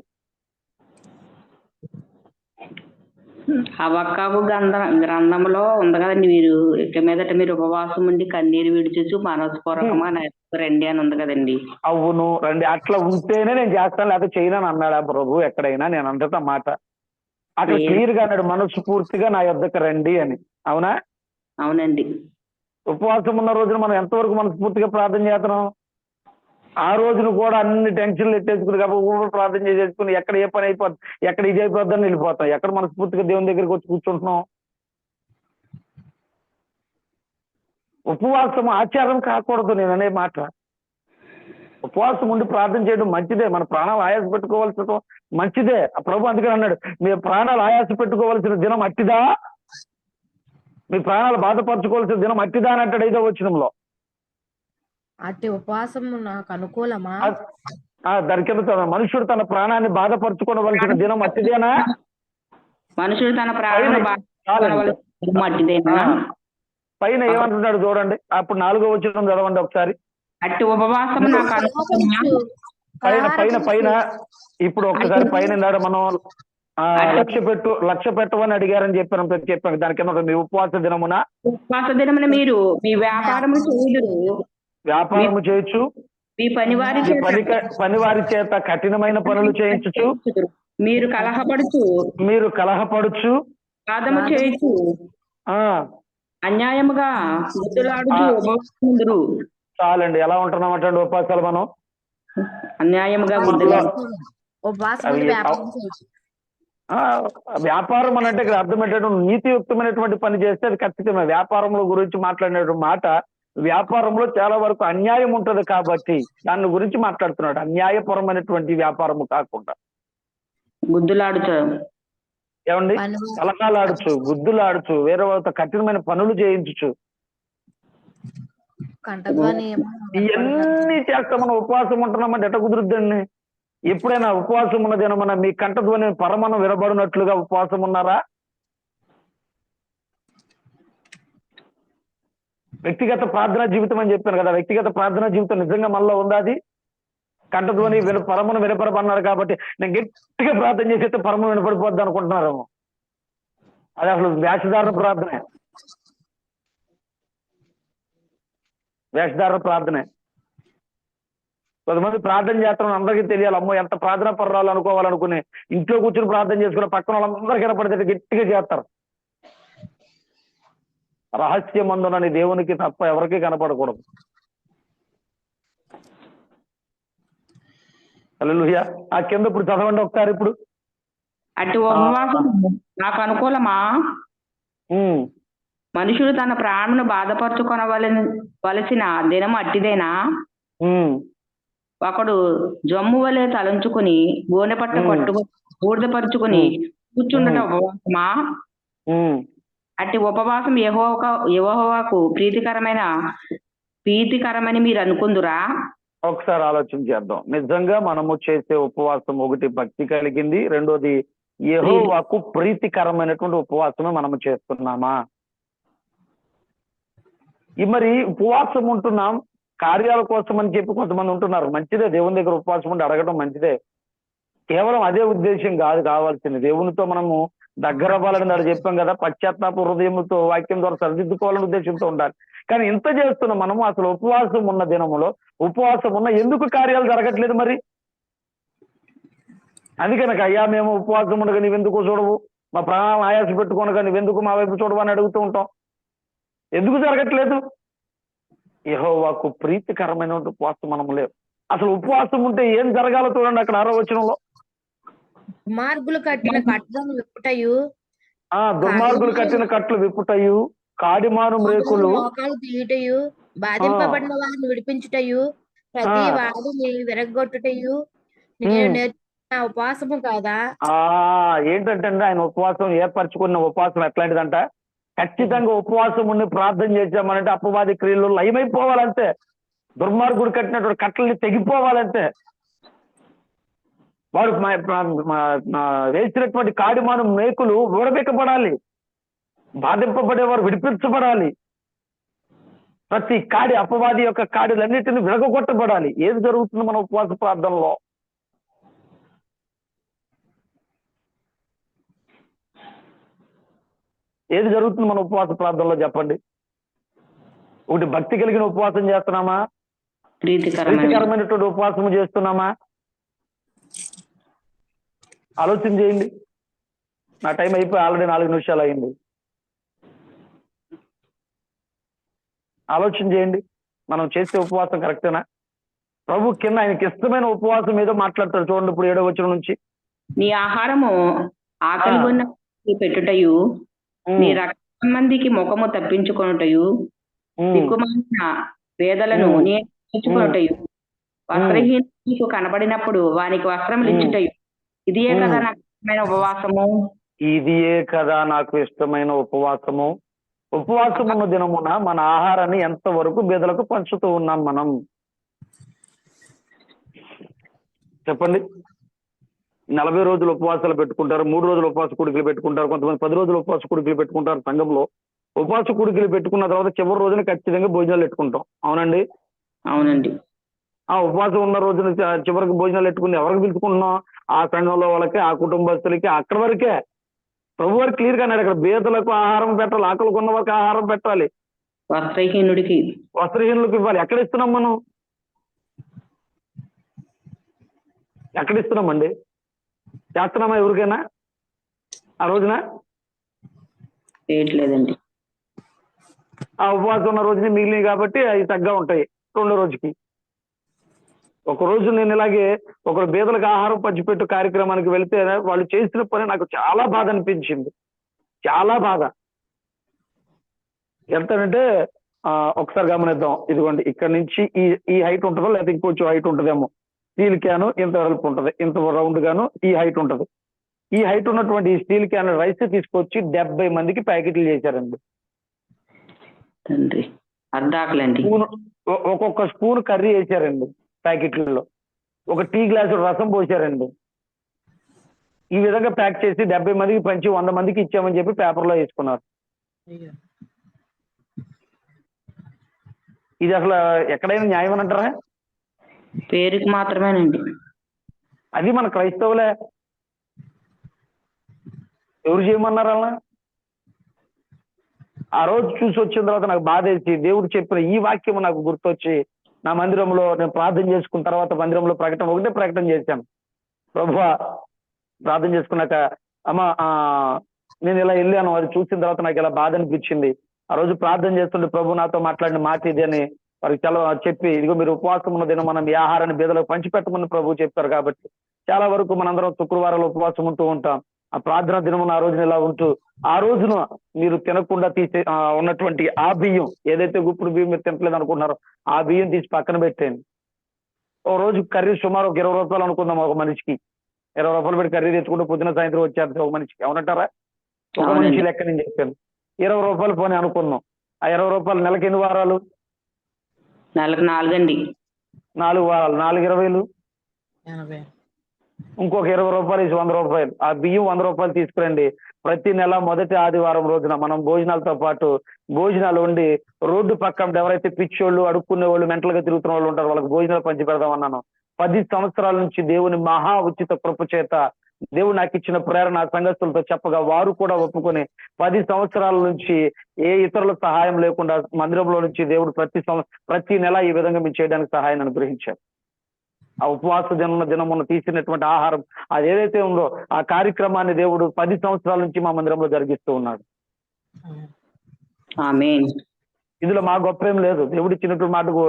హబక్కూకు గ్రంథంలో ఉంది కదండి, మీరు ఇక మీదట మీరు ఉపవాసం ఉండి కన్నీరు విడిచు మనస్పూర్వకంగా రండి అని ఉంది కదండి. అవును, రండి, అట్లా ఉంటేనే నేను చేస్తాను, లేకపోతే చేయనని అన్నాడా ప్రభు ఎక్కడైనా? నేను అంటా మాట అట్లా క్లియర్ గా అన్నాడు, మనసు పూర్తిగా నా యొద్దకు రండి అని. అవునా? అవునండి. ఉపవాసం ఉన్న రోజున మనం ఎంతవరకు మనస్ఫూర్తిగా ప్రార్థన చేస్తున్నాం? ఆ రోజున కూడా అన్ని టెన్షన్లు ఎట్టేసుకుని కాబట్టి ప్రార్థన చేసేసుకుని ఎక్కడ ఏ పని అయిపోద్ది, ఎక్కడ ఇది అయిపోద్దని వెళ్ళిపోతాం. ఎక్కడ మనస్ఫూర్తిగా దేవుని దగ్గరికి వచ్చి కూర్చుంటున్నాం? ఉపవాసం ఆచారం కాకూడదు నేను అనే మాట. ఉపవాసం ఉండి ప్రార్థన చేయడం మంచిదే, మన ప్రాణాలు ఆయాస పెట్టుకోవాల్సిన మంచిదే. ఆ ప్రభు అందుకని అన్నాడు, మీ ప్రాణాలు ఆయాస పెట్టుకోవాల్సిన దినం అట్టిదా, మీ ప్రాణాలు బాధపరచుకోవాల్సిన దినం అట్టిదా అని అంటాడు 5వ వచనంలో. అట్టి ఉపవాసం నాకు అనుకూలమా? దాని కింద మనుషుడు తన ప్రాణాన్ని బాధపరచుకోవలసిన దినం అట్టిదేనా? మనుషుడు తన ప్రాణాన్ని పైన ఏమంటున్నాడు చూడండి, అప్పుడు 4వ వచనం చదవండి ఒకసారి. అట్టి ఉపవాసం పైన పైన పైన ఇప్పుడు ఒక్కసారి పైన మనం లక్ష్య పెట్టమని అడిగారని చెప్పాను. దాని కింద మీ ఉపవాస దినమున మీరు మీ వ్యాపారము చేయుదురు, వ్యాపారము చేయొచ్చు, మీ పనివారి చేత కఠినమైన పనులు చేయించు, మీరు కలహపడుచు వాదము చేయొచ్చు, అన్యాయముగా గుద్దులాడుచు. చాలండి, ఎలా ఉంటున్నామంటే ఉపవాసాలు మనం అన్యాయముగా వ్యాపారం అని అంటే ఇక్కడ అర్థమయ్యేటటువంటి నీతియుక్తమైనటువంటి పని చేస్తే అది ఖచ్చితమే. వ్యాపారంలో గురించి మాట్లాడినటువంటి మాట వ్యాపారంలో చాలా వరకు అన్యాయం ఉంటది కాబట్టి దాని గురించి మాట్లాడుతున్నాడు. అన్యాయపరమైనటువంటి వ్యాపారము కాకుండా గుద్దులాడుతారు. ఏమండి, పని కలకాలు ఆడుచు, గుద్దులు ఆడుచు, వేరే వాళ్ళతో కఠినమైన పనులు చేయించు, కంఠధ్వని ఏమో ఇవన్నీ చేస్తా మనం ఉపవాసం ఉంటున్నామంటే ఎట్ట కుదురుద్దండి? ఎప్పుడైనా ఉపవాసం ఉన్నదేనా మన మీ కంఠధ్వని పరమనం వినబడినట్లుగా ఉపవాసం ఉన్నారా? వ్యక్తిగత ప్రార్థనా జీవితం అని చెప్పాను కదా, వ్యక్తిగత ప్రార్థనా జీవితం నిజంగా మనలో ఉందా? అది కంఠధ్వని పరమను వినపడమన్నారు కాబట్టి నేను గట్టిగా ప్రార్థన చేసేస్తే పరమను వినపడిపోద్ది అనుకుంటున్నారేమో. అది అసలు వేషధారణ ప్రార్థనే, వేషధారణ ప్రార్థనే. కొంతమంది ప్రార్థన చేస్తామని అందరికీ తెలియాలి. అమ్మో ఎంత ప్రార్థన పర్రాలు అనుకోవాలనుకుని ఇంట్లో కూర్చొని ప్రార్థన చేసుకుని పక్కన వాళ్ళందరికీ కనపడితే గట్టిగా చేస్తారు. రహస్యమందునని దేవునికి తప్ప ఎవరికీ కనపడకూడదు. హల్లెలూయా. ఆ కింద ఇప్పుడు చదవండి ఒకసారి. ఇప్పుడు అటు ఉపవాసం నాకు అనుకూలమా? మనుషుడు తన ప్రాణమును బాధపరచుకొనవలసిన దినం అట్టిదేనా? ఒకడు జమ్ము వలె తలంచుకుని గోనె పట్ట కట్టుకుని బూడిదపరుచుకుని కూర్చుండట ఉపవాసమా? అట్టి ఉపవాసం యెహోవాకు ప్రీతికరమని మీరు అనుకుందురా? ఒకసారి ఆలోచన చేద్దాం. నిజంగా మనము చేసే ఉపవాసం ఒకటి భక్తి కలిగింది, రెండోది యెహోవాకు ప్రీతికరమైనటువంటి ఉపవాసమే మనము చేస్తున్నామా? మరి ఉపవాసం ఉంటున్నాం కార్యాల కోసం అని చెప్పి కొంతమంది ఉంటున్నారు. మంచిదే, దేవుని దగ్గర ఉపవాసం ఉండి అడగడం మంచిదే. కేవలం అదే ఉద్దేశం కాదు కావాల్సింది. దేవునితో మనము దగ్గర అవ్వాలని దాన్ని చెప్పాం కదా, పశ్చాత్తాప హృదయంతో వాక్యం ద్వారా సరిదిద్దుకోవాలని ఉద్దేశంతో ఉండాలి. కానీ ఇంత చేస్తున్నాం మనము. అసలు ఉపవాసం ఉన్న దినములో ఉపవాసం ఉన్న ఎందుకు కార్యాలు జరగట్లేదు మరి? అందుకనక అయ్యా మేము ఉపవాసం ఉండగా నీవెందుకు చూడవు, మా ప్రాణం ఆయాస పెట్టుకోనగా నీవెందుకు మా వైపు చూడవు అని అడుగుతూ ఉంటాం. ఎందుకు జరగట్లేదు? యెహోవాకు ప్రీతికరమైన ఉపవాసం మనం లేవు. అసలు ఉపవాసం ఉంటే ఏం జరగాలో చూడండి అక్కడ 6వ వచనంలో. దుర్మార్గులు కట్టిన కట్టడం విప్పుటయు, దుర్మార్గులు కట్టిన కట్లు విప్పుటయు, కాడిమాను మ్రేకులు మోకాలు తీయుటయు, బాధింపబడిన వారిని విడిపించుటయు, ప్రతి వాడిని విరగొట్టుటయు నేను నేర్చుకున్న ఉపవాసము కాదా? ఏంటంటే ఆయన ఉపవాసం ఏర్పరచుకున్న ఉపవాసం ఎట్లాంటిదంట? ఖచ్చితంగా ఉపవాసం ఉండి ప్రార్థన చేద్దామనంటే అపవాది క్రియలు లయమైపోవాలంటే, దుర్మార్గుడు కట్టినటువంటి కట్టల్ని తెగిపోవాలంటే, వాడు వేసినటువంటి కాడిమాను మేకులు ఊడబెక్కబడాలి, బాధింపబడేవారు విడిపించబడాలి, ప్రతి కాడి అపవాది యొక్క కాడిలన్నిటిని విరగొట్టబడాలి. ఏది జరుగుతుంది మన ఉపవాస ప్రార్థనలో? ఏది జరుగుతుంది మన ఉపవాస ప్రార్థనలో చెప్పండి? ఒకటి భక్తి కలిగిన ఉపవాసం చేస్తున్నామా? ప్రీతికరమైనటువంటి ఉపవాసం చేస్తున్నామా? ఆలోచన చేయండి. నా టైం అయిపోయి ఆల్రెడీ 4 నిమిషాలు అయింది. ఆలోచన చేయండి, మనం చేసే ఉపవాసం కరెక్టేనా? ప్రభు కింద ఆయనకి ఇష్టమైన ఉపవాసం ఏదో మాట్లాడతాడు చూడండి. ఇప్పుడు 7వ వచనం నుంచి, నీ ఆహారము ఆకలి కొన్న పెట్టుటయు, నీ రక్త సంబంధికి ముఖము తప్పించుకొనుటయు, దిక్కుమాలిన పేదలను నేర్చుకొనుటయు, వస్త్రహీనులకు కనబడినప్పుడు వానికి వస్త్రములు ఇచ్చుటయు, ఇదియే కదా నాకు ఇష్టమైన ఉపవాసము. ఇదియే కదా నాకు ఇష్టమైన ఉపవాసము. ఉపవాసం ఉన్న దినమున మన ఆహారాన్ని ఎంతవరకు బేదలకు పంచుతూ ఉన్నాం మనం? చెప్పండి. 40 రోజులు ఉపవాసాలు పెట్టుకుంటారు, 3 రోజులు ఉపవాస కూడికలు పెట్టుకుంటారు, కొంతమంది 10 రోజులు ఉపవాస కూడికలు పెట్టుకుంటారు. సంఘంలో ఉపవాస కూడికలు పెట్టుకున్న తర్వాత చివరి రోజున ఖచ్చితంగా భోజనాలు పెట్టుకుంటాం. అవునండి? అవునండి. ఆ ఉపవాసం ఉన్న రోజున చివరికి భోజనాలు పెట్టుకుని ఎవరికి పిలుచుకుంటున్నాం? ఆ సంఘంలో వాళ్ళకి, ఆ కుటుంబస్తులకి, అక్కడి వరకే. ప్రభు వారు క్లియర్ గా అన్నాడు, ఇక్కడ బేదలకు ఆహారం పెట్టాలి, ఆకలి కొన్న వారికి ఆహారం పెట్టాలి, వస్త్రహీనులకు ఇవ్వాలి. ఎక్కడ ఇస్తున్నాం మనం? ఎక్కడ ఇస్తున్నామండి? చేస్తున్నామా ఎవరికైనా ఆ రోజున? చేయట్లేదండి. ఆ ఉపవాసం ఉన్న రోజున మిగిలినవి కాబట్టి అవి తగ్గా ఉంటాయి 2వ రోజుకి. ఒక రోజు నేను ఇలాగే ఒకరు బీదలకు ఆహారం పంచిపెట్టు కార్యక్రమానికి వెళితే వాళ్ళు చేసిన పని నాకు చాలా బాధ అనిపించింది. చాలా బాధ. ఎంతంటే ఒకసారి గమనిద్దాం. ఇదిగోండి, ఇక్కడ నుంచి ఈ హైట్ ఉంటుందో లేకపోతే ఇంకొంచెం హైట్ ఉంటుందేమో. స్టీల్ క్యాన్ ఇంత వెడల్పు ఉంటుంది, ఇంత రౌండ్ గాను ఈ హైట్ ఉంటుంది. ఈ హైట్ ఉన్నటువంటి ఈ స్టీల్ క్యాన్ రైస్ తీసుకొచ్చి 70 మందికి ప్యాకెట్లు చేశారండి. తండ్రి అర్ధాకులండి. ఒక్కొక్క స్పూన్ కర్రీ వేసారండి ప్యాకెట్లలో. ఒక టీ గ్లాసు రసం పోసారండి. ఈ విధంగా ప్యాక్ చేసి 70 మందికి పంచి 100 మందికి ఇచ్చామని చెప్పి పేపర్లో వేసుకున్నారు. ఇది అసలు ఎక్కడైనా న్యాయం అని అంటారా? పేరుకి మాత్రమేనండి. అది మన క్రైస్తవులే. ఎవరు చేయమన్నారు అలా? ఆ రోజు చూసి వచ్చిన తర్వాత నాకు బాధ వేసి దేవుడు చెప్పిన ఈ వాక్యం నాకు గుర్తొచ్చి నా మందిరంలో నేను ప్రార్థన చేసుకున్న తర్వాత మందిరంలో ఒకటే ప్రకటన చేశాను. ప్రభువా, ప్రార్థన చేసుకున్నాక అమ్మా నేను ఇలా వెళ్ళాను, అది చూసిన తర్వాత నాకు ఇలా బాధ అనిపించింది. ఆ రోజు ప్రార్థన చేస్తుంటే ప్రభు నాతో మాట్లాడిన మాట ఇది అని వారికి చాలా చెప్పి, ఇదిగో మీరు ఉపవాసం ఉన్న దినం మనం ఈ ఆహారాన్ని బీదలకు పంచిపెట్టమని ప్రభు చెప్పారు. కాబట్టి చాలా వరకు మనందరం శుక్రవారాలు ఉపవాసం ఉంటూ ఉంటాం. ఆ ప్రార్థన దినమున ఆ రోజున ఇలా ఉంటూ ఆ రోజున మీరు తినకుండా తీసే ఉన్నటువంటి ఆ బియ్యం, ఏదైతే గుప్పుడు బియ్యం మీరు తినట్లేదు అనుకుంటున్నారో ఆ బియ్యం తీసి పక్కన పెట్టేయండి. ఓ రోజు కర్రీ సుమారు ఒక 20 రూపాయలు అనుకుందాం. ఒక మనిషికి 20 రూపాయలు పెట్టి కర్రీ తెచ్చుకుంటే పొద్దున సాయంత్రం వచ్చేది ఒక మనిషికి. అవునంటారా? ఒక మనిషి లెక్క నేను చెప్పాను. 20 రూపాయలు పోనీ అనుకున్నాం. ఆ 20 రూపాయలు నెలకి ఎన్ని వారాలు? నెలకు 4 అండి. 4 వారాలు, 4 20లు, ఇంకొక 20 రూపాయలు, 100 రూపాయలు. ఆ బియ్యం 100 రూపాయలు తీసుకురండి. ప్రతి నెల మొదటి ఆదివారం రోజున మనం భోజనాలతో పాటు భోజనాలు వండి రోడ్డు పక్కన ఎవరైతే పిచ్చోళ్ళు, అడుక్కునే వాళ్ళు, మెంటల్ గా తిరుగుతున్న వాళ్ళు ఉంటారో వాళ్ళకి భోజనాలు పంచి పెడదామన్నాను. 10 సంవత్సరాల నుంచి దేవుని మహా ఉచిత కృప చేత దేవుడు నాకు ఇచ్చిన ప్రేరణ సంఘస్థులతో చెప్పగా వారు కూడా ఒప్పుకొని 10 సంవత్సరాల నుంచి ఏ ఇతరుల సహాయం లేకుండా మందిరంలో నుంచి దేవుడు ప్రతి నెల ఈ విధంగా మేము చేయడానికి సహాయాన్ని అనుగ్రహించారు. ఆ ఉపవాస దినమున తీసినటువంటి ఆహారం అది ఏదైతే ఉందో ఆ కార్యక్రమాన్ని దేవుడు 10 సంవత్సరాల నుంచి మా మందిరంలో జరిగిస్తూ ఉన్నాడు. ఆమేన్. ఇందులో మా గొప్ప ఏం లేదు. దేవుడు ఇచ్చినటువంటి మాటకు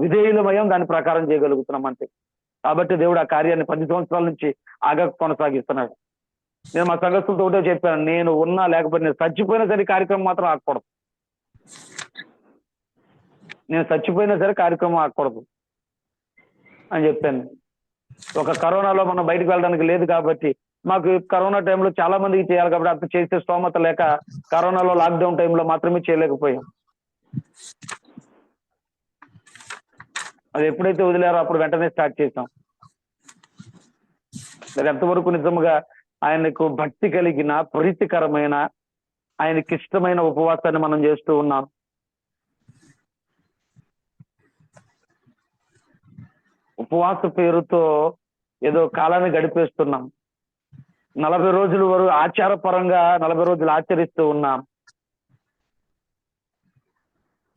విధేయులమయం దాని ప్రకారం చేయగలుగుతున్నాం అంతే. కాబట్టి దేవుడు ఆ కార్యాన్ని 10 సంవత్సరాల నుంచి కొనసాగిస్తున్నాడు. నేను మా సంఘస్థులతో ఒకటే చెప్పాను, నేను ఉన్నా లేకపోతే నేను చచ్చిపోయినా సరే కార్యక్రమం మాత్రం ఆగకూడదు. నేను చచ్చిపోయినా సరే కార్యక్రమం ఆగకూడదు అని చెప్పాను. ఒక కరోనాలో మనం బయటకు వెళ్ళడానికి లేదు కాబట్టి మాకు కరోనా టైంలో చాలా మందికి చేయాలి కాబట్టి అంత చేసే స్తోమత లేక కరోనాలో లాక్డౌన్ టైంలో మాత్రమే చేయలేకపోయాం. అది ఎప్పుడైతే వదిలేరో అప్పుడు వెంటనే స్టార్ట్ చేసాం. అది ఎంతవరకు నిజంగా ఆయనకు భక్తి కలిగిన ప్రీతికరమైన ఆయనకి ఇష్టమైన ఉపవాసాన్ని మనం చేస్తూ ఉన్నాం. ఉపవాస పేరుతో ఏదో కాలాన్ని గడిపేస్తున్నాం. 40 రోజుల వరకు ఆచారపరంగా 40 రోజులు ఆచరిస్తూ ఉన్నాం.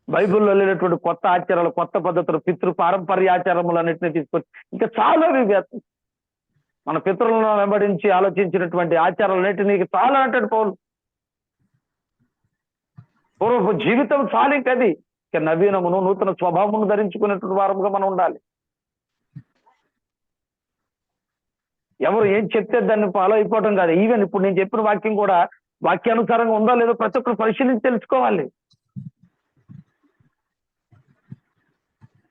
బైబిల్లో వెళ్ళినటువంటి కొత్త ఆచారాలు, కొత్త పద్ధతులు, పితృ పారంపర్య ఆచారములన్నింటినీ తీసుకొచ్చి ఇంకా చాలా మన పితరులను వెంబడించి ఆలోచించినటువంటి ఆచారాలన్నింటినీ చాలా అంటాడు పౌలు. పూర్వపు జీవితం చాలు ఇంకది. ఇక నవీనమును నూతన స్వభావమును ధరించుకునేటువంటి వారముగా మనం ఉండాలి. ఎవరు ఏం చెప్తే దాన్ని ఫాలో అయిపోవడం కాదు. ఈవెన్ ఇప్పుడు నేను చెప్పిన వాక్యం కూడా వాక్యానుసారంగా ఉందా లేదో ప్రతి ఒక్కరు పరిశీలించి తెలుసుకోవాలి.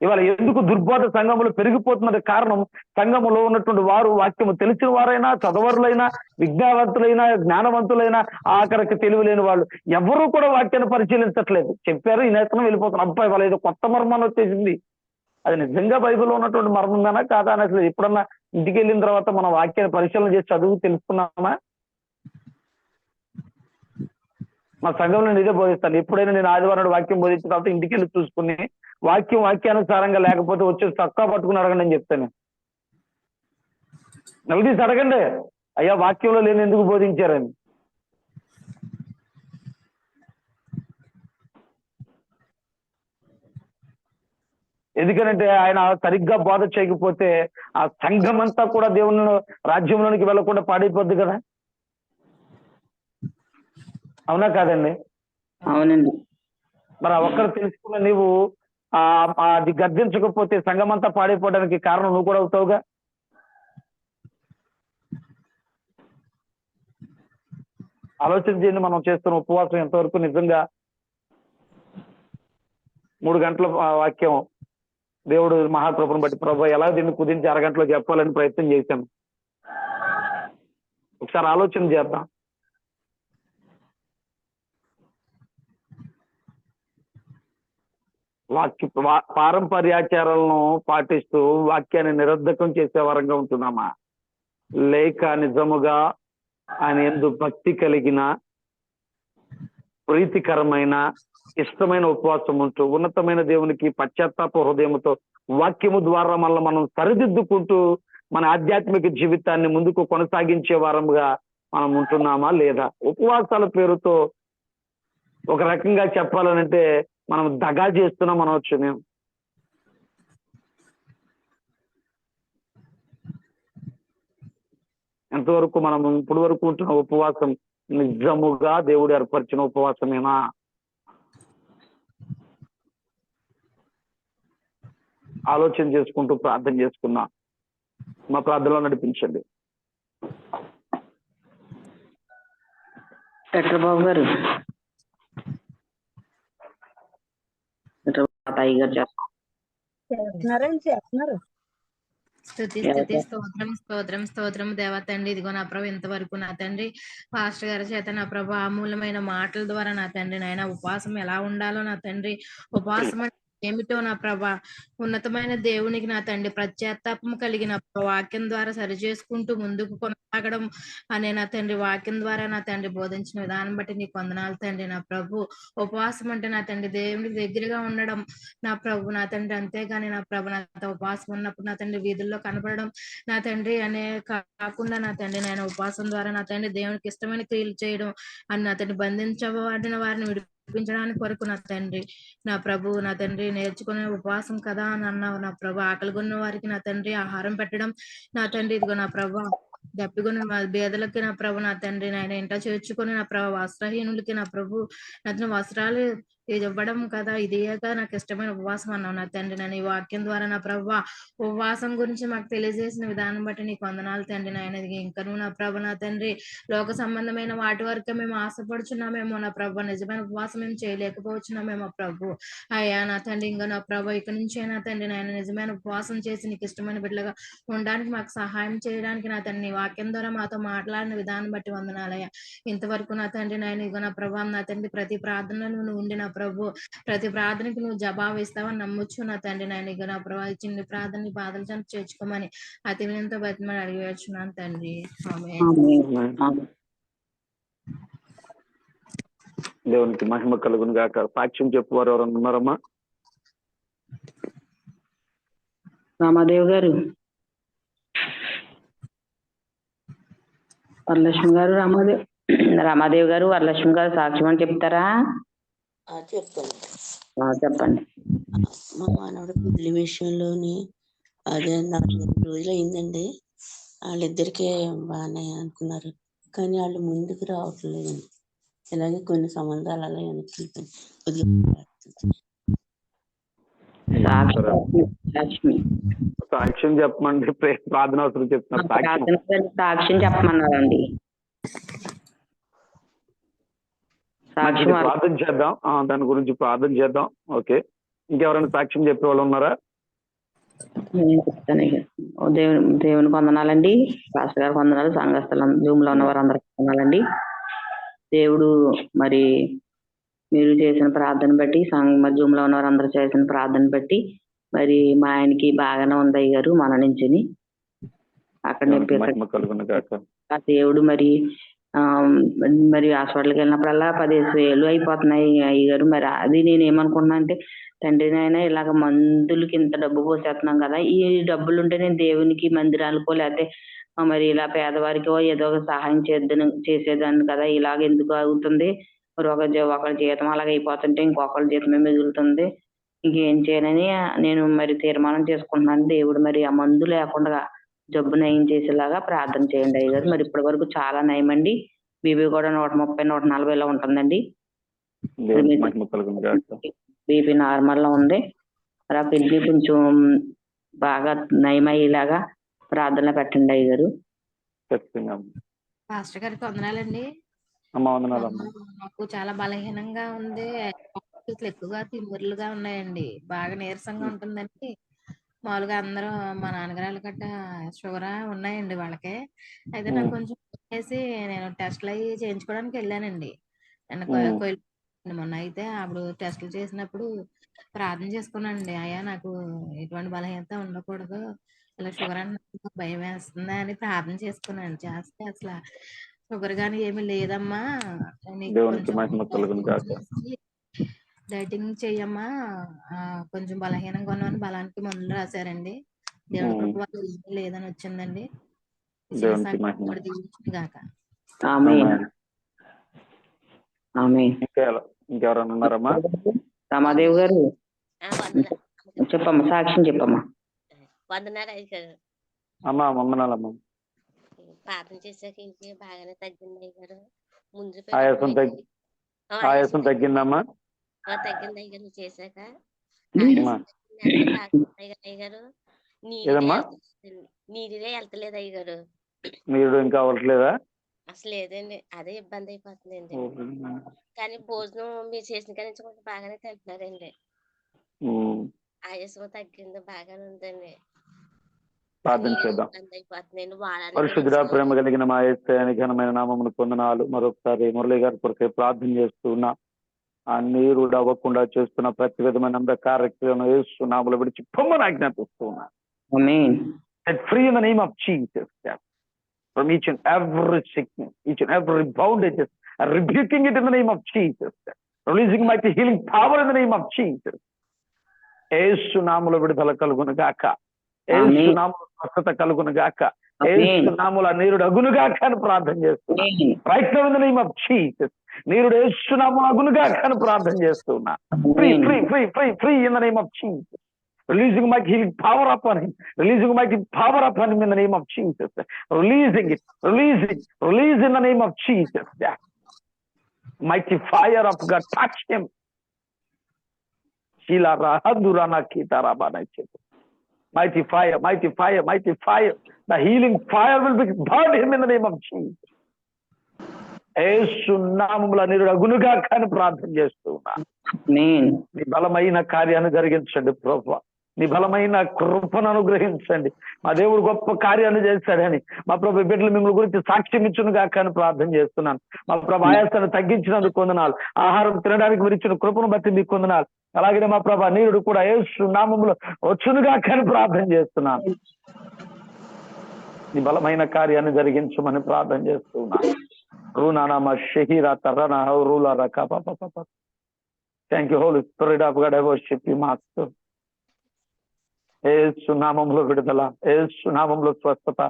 ఇవాళ ఎందుకు దుర్బోధ సంఘములు పెరిగిపోతున్నది కారణం, సంఘములో ఉన్నటువంటి వారు వాక్యము తెలిసిన వారైనా, చదవరులైనా, విజ్ఞానవంతులైనా, జ్ఞానవంతులైనా, ఆఖరికి తెలివి లేని వాళ్ళు ఎవరు కూడా వాక్యాన్ని పరిశీలించట్లేదు. చెప్పారు, ఈ నేతనం వెళ్ళిపోతున్నారు. అబ్బాయి వాళ్ళ ఏదో కొత్త మర్మాన్ని వచ్చేసింది. అది నిజంగా బైబిల్లో ఉన్నటువంటి మర్మంగానా కాదా అని అసలు ఎప్పుడన్నా ఇంటికి వెళ్ళిన తర్వాత మనం వాక్యాన్ని పరిశీలన చేసి చదువు తెలుసుకున్నామా? మా సంఘంలో నేను ఇదే బోధిస్తాను. ఎప్పుడైనా నేను ఆదివారం వాక్యం బోధించిన తర్వాత ఇంటికి వెళ్ళి చూసుకుని వాక్యానుసారంగా లేకపోతే వచ్చేసి తక్కువ పట్టుకుని అడగండి అని చెప్తాను. నిలదీసి అడగండి, అయ్యా వాక్యంలో లేని ఎందుకు బోధించారని. ఎందుకంటే ఆయన సరిగ్గా బోధ చేయకపోతే ఆ సంఘం అంతా కూడా దేవుని రాజ్యంలోనికి వెళ్ళకుండా పాడైపోద్ది కదా. అవునా కాదండి? అవునండి. మరి ఒక్కరు తెలుసుకున్న నీవు అది గర్దించకపోతే సంఘం అంతా పాడైపోవడానికి కారణం నువ్వు కూడా అవుతావుగా. ఆలోచన చేయండి, మనం చేస్తున్న ఉపవాసం ఎంతవరకు నిజంగా 3 గంటల వాక్యం దేవుడు మహాకృపను బట్టి ప్రభు ఎలా దీన్ని కుదించి అరగంటలో చెప్పాలని ప్రయత్నం చేశాను. ఒకసారి ఆలోచన చేద్దాం. పారంపర్యాచారాలను పాటిస్తూ వాక్యాన్ని నిరర్ధకం చేసే వరంగా ఉంటున్నామా, లేక నిజముగా ఆయన యందు భక్తి కలిగిన ప్రీతికరమైన ఇష్టమైన ఉపవాసం ఉంటూ ఉన్నతమైన దేవునికి పశ్చాత్తాప హృదయంతో వాక్యము ద్వారా మళ్ళీ మనం సరిదిద్దుకుంటూ మన ఆధ్యాత్మిక జీవితాన్ని ముందుకు కొనసాగించే వారముగా మనం ఉంటున్నామా లేదా? ఉపవాసాల పేరుతో ఒక రకంగా చెప్పాలనంటే మనం దగా చేస్తున్నాం అనవచ్చు. మేము ఎంతవరకు మనం ఇప్పటి వరకు ఉంటున్న ఉపవాసం నిజముగా దేవుడు ఏర్పరిచిన ఉపవాసమేనా? ఆలోచన చేసుకుంటూ ప్రార్థన చేసుకున్నా. మా ప్రార్థనలో నడిపించండి. చక్రబాబు గారు, తాతయ్య గారు చేస్తున్నారు. స్తుతి స్తోత్రం స్తోత్రం స్తోత్రం దేవ తండ్రి. ఇదిగో నా ప్రభు ఇంతవరకు నా తండ్రి పాస్టర్ గారి చేత నా ప్రభు అమూల్యమైన మాటల ద్వారా నా తండ్రి నాయన ఉపవాసం ఎలా ఉండాలో నా తండ్రి, ఉపవాసం అంటే ఏమిటో నా ప్రభ, ఉన్నతమైన దేవునికి నా తండ్రి ప్రత్యాత్తాపం కలిగిన వాక్యం ద్వారా సరి చేసుకుంటూ ముందుకు కొనసాగడం అనే నా తండ్రి వాక్యం ద్వారా నా తండ్రి బోధించిన విధానం బట్టి నీకు వందనాలు తండ్రి. నా ప్రభు ఉపవాసం అంటే నా తండ్రి దేవునికి దగ్గరగా ఉండడం నా ప్రభు నా తండ్రి. అంతేగాని నా ప్రభు నాతో ఉపవాసం ఉన్నప్పుడు నా తండ్రి వీధుల్లో కనపడడం నా తండ్రి అనే కాకుండా నా తండ్రి నేను ఉపవాసం ద్వారా నా తండ్రి దేవునికి ఇష్టమైన క్రియలు చేయడం అని నా తండ్రి బంధించబడిన వారిని విడిపించడానికి కొరకు నా తండ్రి నా ప్రభు నా తండ్రి నేర్చుకునే ఉపవాసం కదా అని అన్నావు నా ప్రభు. ఆకలిగొన్న వారికి నా తండ్రి ఆహారం పెట్టడం నా తండ్రి. ఇదిగో నా ప్రభు దప్పిగొన్న బేదలకి నా ప్రభు నా తండ్రి నాయన ఇంట చేర్చుకొని నా ప్రభు వస్త్రహీనులకి నా ప్రభు నా వస్త్రాలు ఇది ఇవ్వడం కదా, ఇదే కదా నాకు ఇష్టమైన ఉపవాసం అన్నావు నా తండ్రి. నేను ఈ వాక్యం ద్వారా నా ప్రభు ఉపవాసం గురించి మాకు తెలియజేసిన విధానం బట్టి నీకు వందనాలు తండ్రి నాయన. ఇంకను నా ప్రభు నా తండ్రి లోక సంబంధమైన వాటి వరకే మేము ఆశపడుచున్నామేమో నా ప్రభు, నిజమైన ఉపవాసం మేము చేయలేకపోవచ్చున్నామేమో ప్రభు. అయ్యా నా తండ్రి ఇంకా నా ప్రభు ఇక నుంచి నా తండ్రి నాయన నిజమైన ఉపవాసం చేసి నీకు ఇష్టమైన బిడ్డలుగా ఉండడానికి మాకు సహాయం చేయడానికి నా తండ్రి వాక్యం ద్వారా మాతో మాట్లాడిన విధానం బట్టి వందనాలయ్యా. ఇంతవరకు నా తండ్రి నాయన ఇగో నా ప్రభు నా తండ్రి ప్రతి ప్రార్థనలో నువ్వు ఉండి నా ప్రభు ప్రతి ప్రార్థనకి నువ్వు జవాబు ఇస్తావని నమ్మొచ్చు నా తండ్రి నాయన. ఇగో నా ప్రభు చిన్న ప్రార్థన బాధలు చెంత చేర్చుకోమని అతి వినంతో బతిమని అడిగేస్తున్నాను తండ్రి. ఆమేన్. దేవునికి మహిమ కలుగును గాక. సాక్ష్యం చెప్పువారు ఎవరన్నా ఉన్నారమ్మా? రామాదేవి గారు, వరలక్ష్మి గారు, రామాదేవి గారు, వరలక్ష్మి గారు సాక్ష్యం అని చెప్తారా? చెప్తాను. చెప్పండి. మా మనవడు పెళ్లి విషయంలోని అదే 4 రోజులు అయిందండి. వాళ్ళిద్దరికీ బాగానే అనుకున్నారు, కానీ వాళ్ళు ముందుకు రావట్లేదండి. ఇలాగే కొన్ని సంబంధాలు అలా వెనక్కి సాక్ష్యం చెప్పమండి. ప్రార్థన అవసరం చెప్తున్నారు. సాక్ష్యం చెప్పమన్నారండి. ప్రార్థన చేద్దాం, దాని గురించి ప్రార్థన చేద్దాం. ఓకే, ఇంకెవరైనా సాక్ష్యం చెప్పే వాళ్ళు ఉన్నారా? నేను చెప్తాను. దేవునికి వందనాలండి, పాస్టర్ గారికి వందనాలు, సంఘస్థలం జూమ్ లో ఉన్న వారందరికీ వందనాలండి. దేవుడు మరి మీరు చేసిన ప్రార్థన బట్టి జూమ్ లో ఉన్న వారందరూ చేసిన ప్రార్థన బట్టి మరి మా ఆయనకి బాగానే ఉంది అయ్యారు మన నుంచి అక్కడ దేవుడు మరి మరి హాస్పిటల్కి వెళ్ళినప్పుడల్లా 15,000 అయిపోతున్నాయి అయ్యగారు. మరి అది నేను ఏమనుకుంటున్నా అంటే తండ్రి నాయన ఇలాగ మందులకి ఇంత డబ్బు పోసేస్తున్నాం కదా, ఈ డబ్బులు ఉంటే నేను దేవునికి మందిరాలకో లేకపోతే మరి ఇలా పేదవారికో ఏదో ఒక సహాయం చేసేదాన్ని కదా, ఇలాగ ఎందుకు అవుతుంది? మరి ఒకరి జీతం అలాగ అయిపోతుంటే ఇంకొకరి జీతమే మిగులుతుంది, ఇంకేం చేయనని నేను మరి తీర్మానం చేసుకుంటున్నాను. దేవుడు మరి ఆ మందు లేకుండా జబ్బు నయం చేసేలాగా ప్రార్థన చేయండి అయ్యగారు. మరి ఇప్పటి వరకు చాలా నయమండి. బీపీ కూడా 130, 140 ఉంటుందండి. బీపీ నార్మల్ లో ఉంది. మరి ఆ కిడ్నీ కొంచెం బాగా నయమయ్యేలాగా ప్రార్థన పెట్టండి అయ్యగారు. పాస్టర్ గారికి వందనాలండి. నాకు చాలా బలహీనంగా ఉంది, ఇట్లా ఎక్కువగా తిమ్మిర్లుగా ఉన్నాయండి. బాగా నీరసంగా ఉంటుందండి. మామూలుగా అందరూ మా నాన్నగారు గట్టా షుగర్ ఉన్నాయండి వాళ్ళకి. అయితే నాకు కొంచెం చేసి నేను టెస్టులు అవి చేయించుకోవడానికి వెళ్ళానండి. నేను కోయిల్ మొన్న అయితే అప్పుడు టెస్టులు చేసినప్పుడు ప్రార్థన చేసుకున్నానండి. అయ్యా నాకు ఎటువంటి బలహీనత ఉండకూడదు. ఇలా షుగర్ అంటే నాకు భయం వేస్తుంది అని ప్రార్థన చేసుకున్నాను. చేస్తే అసలు షుగర్ గాని ఏమీ లేదమ్మా. నీకు దేవునికి కొంచెం మహిమ కలుగును గాక. డైటింగ్ చెయ్యమ్మా. కొంచెం బలహీనంగా ఉన్నామని బలానికి మందులు రాశారండి. దేవుడి కృప వల్ల ఏమీ లేదని వచ్చిందండి. ఈ చిన్న దేవునికి సాక్ష్యం మహిమ. కూడా దీవించును గాక. ఆమేన్. ఆమేన్. ఆమేన్. ఇంకెవరైనా ఉన్నారమ్మా? రమాదేవి గారు వందనాలు చెప్పమ్మా, సాక్ష్యం చెప్పమ్మా. అయ్యగారు. అమ్మా వందనాలమ్మా. ప్రార్థన చేశాక ఇంకే బాగానే తగ్గింది అయ్యగారు. ముందు ఆయాసం ఆయాసం తగ్గిందమ్మా? తగ్గింది అయ్యగారు చేశాక. అమ్మా. అయ్యగారు ఏదమ్మా? నీరే వెళ్తలేదు అయ్యగారు. మీరు ఇంకా అవ్వట్లేదా? అసలు లేదండి, అదే ఇబ్బంది అయిపోతుందండి. కానీ భోజనం మీరు చేసిన కాడి నుంచి కొంచెం బాగానే తింటున్నారండి. ఆయాసం తగ్గింది, బాగానే ఉందండి. ప్రార్థన చేద్దాం. ఇబ్బంది అయిపోతుందండి. వారానికి పరిశుద్ధుడా, ప్రేమ కలిగిన మా యేసయ్య ఘనమైన నామమును పొందనాలు. మరొకసారి మురళి గారి కొరకే ప్రార్థన చేస్తున్నా. ఆ నీరు అవ్వకుండా చేస్తున్న ప్రతి విధమైన కార్యక్రమం యేసు నామములో విడిచి పొమ్మని ఆజ్ఞాపిస్తున్నా. ఆమేన్. Set free in the name of Jesus from each and every sickness, each and every bondages, and rebuking it in the name of Jesus, releasing mighty healing power in the name of Jesus. యేసు నామములో విడుదల కలుగును గాక. యేసు నామములో స్వస్థత కలుగును గాక. యేసు నామములో నీరుడు అగును గాక అని ప్రార్థన చేస్తున్నా. Right now in the name of Jesus నీరుడు యేసు నామములో అగును గాక అని ప్రార్థన చేస్తున్నా. Free free free free free in the name of Jesus. Releasing mighty healing power upon him. Releasing mighty power upon him in the name of Jesus. Releasing it. Release in the name of Jesus. Yeah. Mighty fire of God touch him. Mighty fire, mighty fire, mighty fire. The healing fire will be burned him in the name of Jesus. యేసు నామములో నీరు అగునుగా కానీ ప్రార్థన చేస్తున్నా. నీ బలమైన కార్యాన్ని జరిగించండి ప్రభువా. నీ బలమైన కృపను అనుగ్రహించండి. మా దేవుడు గొప్ప కార్యాన్ని చేశాడని మా ప్రభు బిడ్డలు మిమ్మల్ని గురించి సాక్ష్యం ఇచ్చునుగా కానీ ప్రార్థన చేస్తున్నాను. మా ప్రభు ఆయాసాన్ని తగ్గించినందుకు వందనాలు. ఆహారం తినడానికి మీరు ఇచ్చిన కృపను బట్టి మీకు వందనాలు. అలాగే మా ప్రభు నీరుడు కూడా యేసు నామములో వచ్చునుగా కానీ ప్రార్థన చేస్తున్నాను. నీ బలమైన కార్యాన్ని జరిగించమని ప్రార్థన చేస్తున్నాను. Thank you, Holy Spirit of God. I worship you, Master. యేసు నామములో విడుదల, యేసు నామములో స్వస్థత.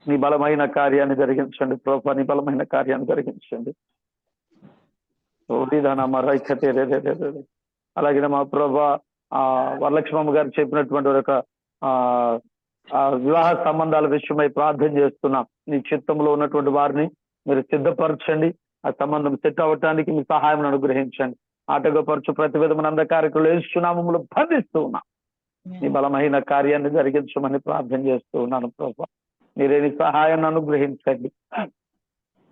నీ బలమైన కార్యాన్ని జరిగించండి ప్రభు. నీ బలమైన కార్యాన్ని జరిగించండి. అలాగే మా ప్రభు వరలక్ష్మమ్మ గారు చెప్పినటువంటి ఒక వివాహ సంబంధాల విషయమై ప్రార్థన చేస్తున్నాం. నీ చిత్తంలో ఉన్నటువంటి వారిని మీరు సిద్ధపరచండి. ఆ సంబంధం సెట్ అవ్వటానికి మీ సహాయం అనుగ్రహించండి. ఆటగపరచు ప్రతి విధమైన అంధకారికులు యేసు నామములో బంధిస్తూ ఉన్నాం. నీ బలమైన కార్యాన్ని జరిగించమని ప్రార్థన చేస్తూ ఉన్నాను ప్రభు. మీరే నీ సహాయాన్ని అనుగ్రహించండి.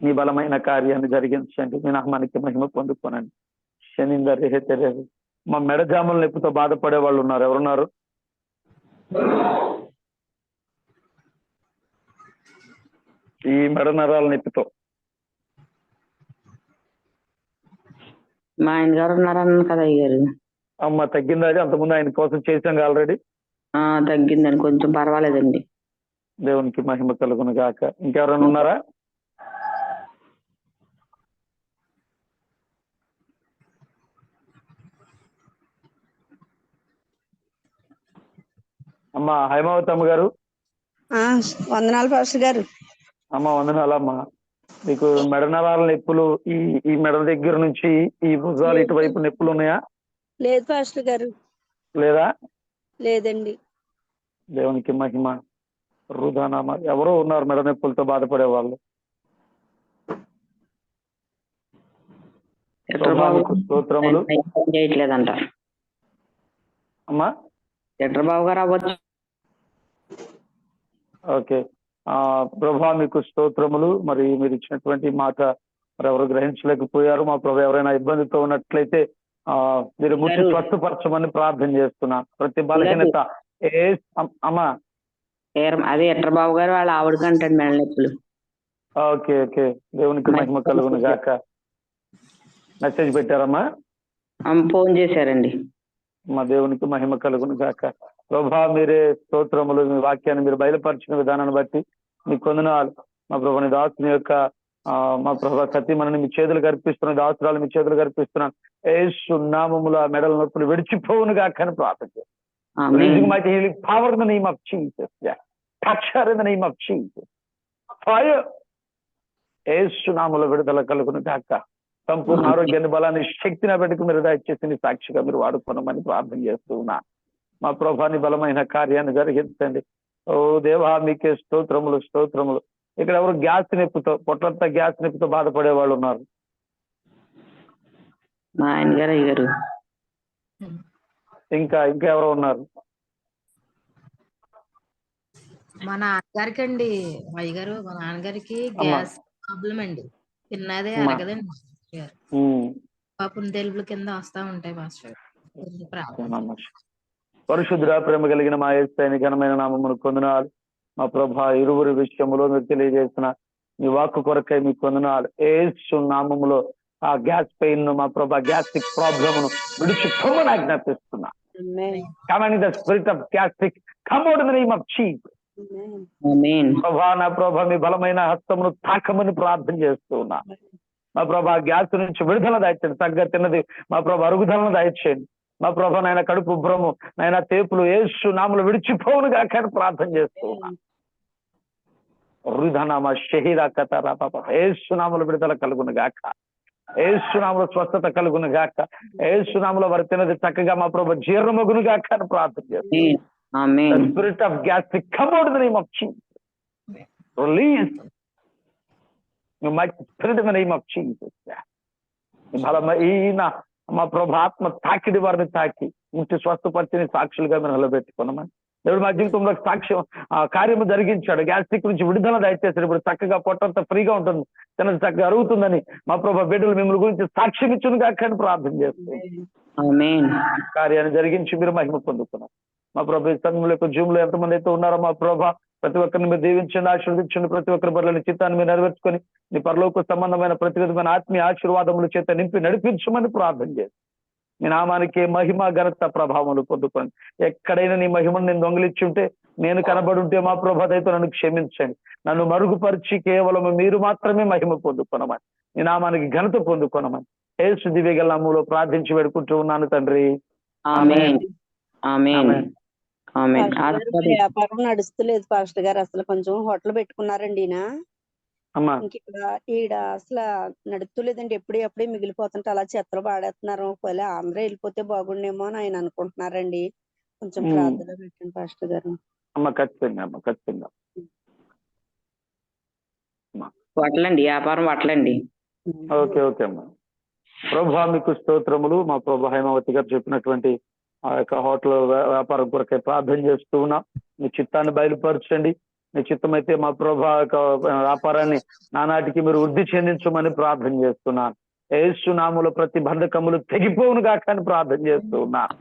నీ బలమైన కార్యాన్ని జరిగించండి. మీ నామానికి మహిమ పొందుకోనండి. శనిందరే హెచ్చరేది. మా మెడజాముల నొప్పితో బాధపడే వాళ్ళు ఉన్నారు. ఎవరున్నారు? ఈ మెడ నరాల నొప్పితో మా ఆయన గారు ఉన్నారన్న కదా అయ్యారు. అమ్మ తగ్గిందా? అది అంతకుముందు ఆయన కోసం చేశాం ఆల్రెడీ. తగ్గిందండి, కొంచెం పర్వాలేదండి. దేవునికి మహిమ కలుగును గాక. ఇంకెవరైనా ఉన్నారా? అమ్మ హైమావతి అమ్మ గారు. వందనాలు పాస్టర్ గారు. అమ్మ వందనాలమ్మా. మీకు మెడ నరాల నొప్పులు ఈ మెడ దగ్గర నుంచి ఈ భుజాలు ఇటువైపు నొప్పులు ఉన్నాయా? లేదు పాస్టర్ గారు. లేదా? లేదండి. దేవునికి మహిమ. రుదానామ ఎవరో ఉన్నారు మెడ నొప్పులతో బాధపడే వాళ్ళు. స్తోత్రములు. చేయట్లేదంట అమ్మా. చంద్రబాబు గారు అవ్వచ్చు. ఓకే. ప్రభా మీకు స్తోత్రములు. మరి మీరు ఇచ్చినటువంటి మాట మరి ఎవరు గ్రహించలేకపోయారు. మా ప్రభు ఎవరైనా ఇబ్బందితో ఉన్నట్లయితే మీరు ముట్టి స్వస్థపరచమని ప్రార్థన చేస్తున్నా. ప్రతి బలహీనత అమ్మా అదే ఎట్రబాబు గారు వాళ్ళ ఆవిడకంటాడు మెడ నొప్పులు. ఓకే ఓకే, దేవునికి మహిమ కలుగును గాక. మెసేజ్ పెట్టారమ్మా? ఫోన్ చేశారండి. మా దేవునికి మహిమ కలుగును గాక. ప్రభా మీరే స్తోత్రములు. మీ వాక్యాన్ని మీరు బయలుపరిచిన విధానాన్ని బట్టి మీ కొందనాలు. మా ప్రభుని దాసుని యొక్క మా ప్రభా సతీమణిని మీ చేతులు కల్పిస్తున్నాను, దాసురాలు మీ చేతులు కల్పిస్తున్నాను. యేసు నామములో ఆ మెడల నొప్పులు విడిచిపోవును గాక అని ప్రార్థన చేస్తాను. Power in the name of Jesus. Yeah. Touch her in the name of Jesus. Fire. యేసు నామములో విడుదల కలుగును గాక. సంపూర్ణ ఆరోగ్యాన్ని బలాన్ని శక్తిని పెట్టుకు మీరు దయచేసి సాక్షిగా మీరు వాడుకోనమని ప్రార్థన చేస్తూ ఉన్నా. మా ప్రభాని బలమైన కార్యాన్ని జరిగించండి. ఓ దేవా మీకే స్తోత్రములు స్తోత్రములు. ఇక్కడ ఎవరు గ్యాస్ నొప్పితో పొట్లంతా గ్యాస్ నొప్పితో బాధపడే వాళ్ళు ఉన్నారు? మా ఆయన గారు అయ్యారు. ఇంకా ఇంకా ఎవరో ఉన్నారు? మా నాన్నగారికి అండి అయ్యగారు, మా నాన్నగారికి గ్యాస్ ప్రాబ్లం అండి. తిన్నదే అరగదండి. పాపం తెలుపుల కింద వస్తా ఉంటాయి మాస్టర్. పరిశుద్ధ ప్రేమ కలిగిన మా యేసయ్య ఘనమైన నామమును కొందనాలు. మా ప్రభా ఇరువురి విషయములో మీరు తెలియజేసిన మీ వాక్కు కొరకై మీ కొందనాలు. యేసు నామములో ఆ గ్యాస్ పెయిన్ ను మా ప్రభా గ్యాస్ట్రిక్ ప్రాబ్లమ్ ను విడిచిపోమని ఆజ్ఞాపిస్తున్నా. Commanding the spirit of gastric, come out in the name of Jesus. ప్రభా నా ప్రభా మీ బలమైన హస్తమును తాకమని ప్రార్థన చేస్తూ ఉన్నా. మా ప్రభా గ్యాస్ నుంచి విడుదల దాయించండి. తగ్గ తిన్నది మా ప్రభా అరుగుదలను దాయించండి. మా ప్రభా నాయన కడుపు ఉబ్బరము నాయన తేపులు యేసు నామములు విడిచిపోవును గాక అని ప్రార్థన చేస్తూ ఉన్నా. రుధనామా షహీరా కతారా పాప యేసు నామములు విడుదల కలుగును గాక. యేసు నామములో స్వస్థత కలుగును గాక. యేసు నామములో వారు తిన్నది చక్కగా మా ప్రభా జీర్ణమగును గాక అని ప్రార్థన చేస్తూ The spirit of gastric, come out in the name of Jesus. Release your mighty spirit in the name of Jesus. మా ప్రభాత్మ తాకిడి వారిని తాకి ఇంటి స్వస్థపరిచిన సాక్షులుగా మీరు నిలబెట్టుకున్నామని దేవుడు మా జీవితంలో సాక్ష్యం కార్యము జరిగించాడు. గ్యాస్ట్రిక్ నుంచి విడుదల దయచేసాడు. ఇప్పుడు చక్కగా పొట్టంతా ఫ్రీగా ఉంటుంది, తినది చక్కగా అరుగుతుందని మా ప్రభా బిడ్డలు మిమ్మల్ని గురించి సాక్ష్యం ఇచ్చును గాక అని ప్రార్థన చేస్తున్నాం. కార్యాన్ని జరిగించి మీరు మహిమ పొందుతున్నారు. మా ప్రభా ఈ సంఘంలో యొక్క జూమ్లో ఎంతమంది అయితే ఉన్నారో మా ప్రభా ప్రతి ఒక్కరిని మీరు దీవించండి, ఆశీర్వదించండి. ప్రతి ఒక్కరి బదులని చిత్తాన్ని మీరు నెరవేర్చుకొని మీ పరలోక సంబంధమైన ప్రతి విధమైన ఆత్మీయ ఆశీర్వాదముల చేత నింపి నడిపించమని ప్రార్థన చేసి మీ నామానికి మహిమ ఘనత ప్రభావములు పొందుకోండి. ఎక్కడైనా నీ మహిమను నేను దొంగిలించుంటే, నేను కనబడుంటే మా ప్రభా దయతో నన్ను క్షమించండి. నన్ను మరుగుపరిచి కేవలం మీరు మాత్రమే మహిమ పొందుకొనమని, నీ నామానికి ఘనత పొందుకొనమని యేసు దివ్యగల నామములో ప్రార్థించి వేడుకుంటూ ఉన్నాను తండ్రి. ఆమేన్. ఆమేన్. వ్యాపారం నడుస్తలేదు పాస్టర్ గారు. అసలు కొంచెం హోటల్ పెట్టుకున్నారండి ఈయన. ఈడ అసలు నడుపులేదండి. ఎప్పుడే మిగిలిపోతుంటే అలా చెత్తలు పాడేస్తున్నారు. ఒకవేళ ఆంధ్ర వెళ్ళిపోతే బాగుండేమో అని ఆయన అనుకుంటున్నారండి. కొంచెం ప్రార్థన పెట్టండి పాస్టర్ గారు. ఖచ్చితంగా వట్లండి, వ్యాపారం వట్లండి. ఓకే అమ్మా. ప్రభా మీకు స్తోత్రములు. మా ప్రభా హేమావతి గారు చెప్పినటువంటి ఆ యొక్క హోటల్ వ్యాపారం కొరకై ప్రార్థన చేస్తూ ఉన్నాం. మీ చిత్తాన్ని బయలుపరచండి. మీ చిత్తం అయితే మా ప్రభా యొక్క వ్యాపారాన్ని నానాటికి మీరు వృద్ధి చెందించమని ప్రార్థన చేస్తున్నాను. యేసు నామములో ప్రతి బంధకములు తెగిపోవును గాక అని ప్రార్థన చేస్తూ ఉన్నాను.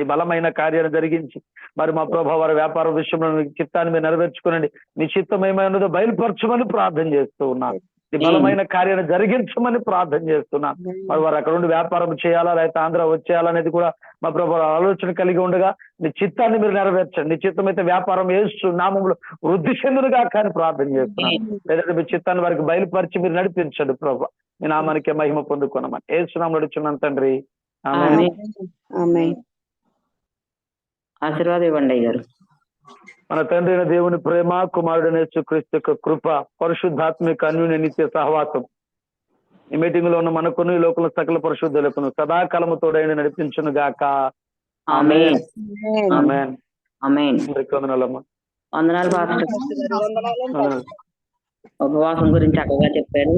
ఈ బలమైన కార్యాన్ని జరిగించి మరి మా ప్రభా వారి వ్యాపార విషయంలో మీ చిత్తాన్ని మీరు నెరవేర్చుకునండి. మీ చిత్తం ఏమైనా బయలుపరచమని ప్రార్థన చేస్తూ ఉన్నాను. ఈ బలమైన కార్యాన్ని జరిగించమని ప్రార్థన చేస్తున్నాను. మరి వారు అక్కడ ఉండి వ్యాపారం చేయాలా లేకపోతే ఆంధ్ర వచ్చేయాలనేది కూడా మా ప్రభు ఆలోచన కలిగి ఉండగా నీ చిత్తాన్ని మీరు నెరవేర్చండి. నీ చిత్తం అయితే వ్యాపారం యేసు నామములో వృద్ధి చెందునుగా కానీ ప్రార్థన చేస్తున్నాను. లేదంటే మీ చిత్తాన్ని వారికి బయలుపరిచి మీరు నడిపించండి ప్రభు. మీ నామానికి మహిమ పొందుకున్నామని యేసు నామములో నడుచున్నాను తండ్రి. ఆశీర్వాదం ఇవ్వండి అయ్యారు. మన తండ్రి అయిన దేవుని ప్రేమ, కుమారుడైన యేసుక్రీస్తు యొక్క కృప, పరిశుద్ధాత్మిక అన్యోన్య నిత్య సహవాసం ఈ మీటింగ్ లో ఉన్న మనకును ఈ లోకంలో సకల పరిశుద్ధులకును సదాకాలము తోడైన నడిపించును గాక. ఆమేన్. ఆమేన్. ఆమేన్. వందనాలు పాస్టర్. ఉపవాసం గురించి చక్కగా చెప్పారు.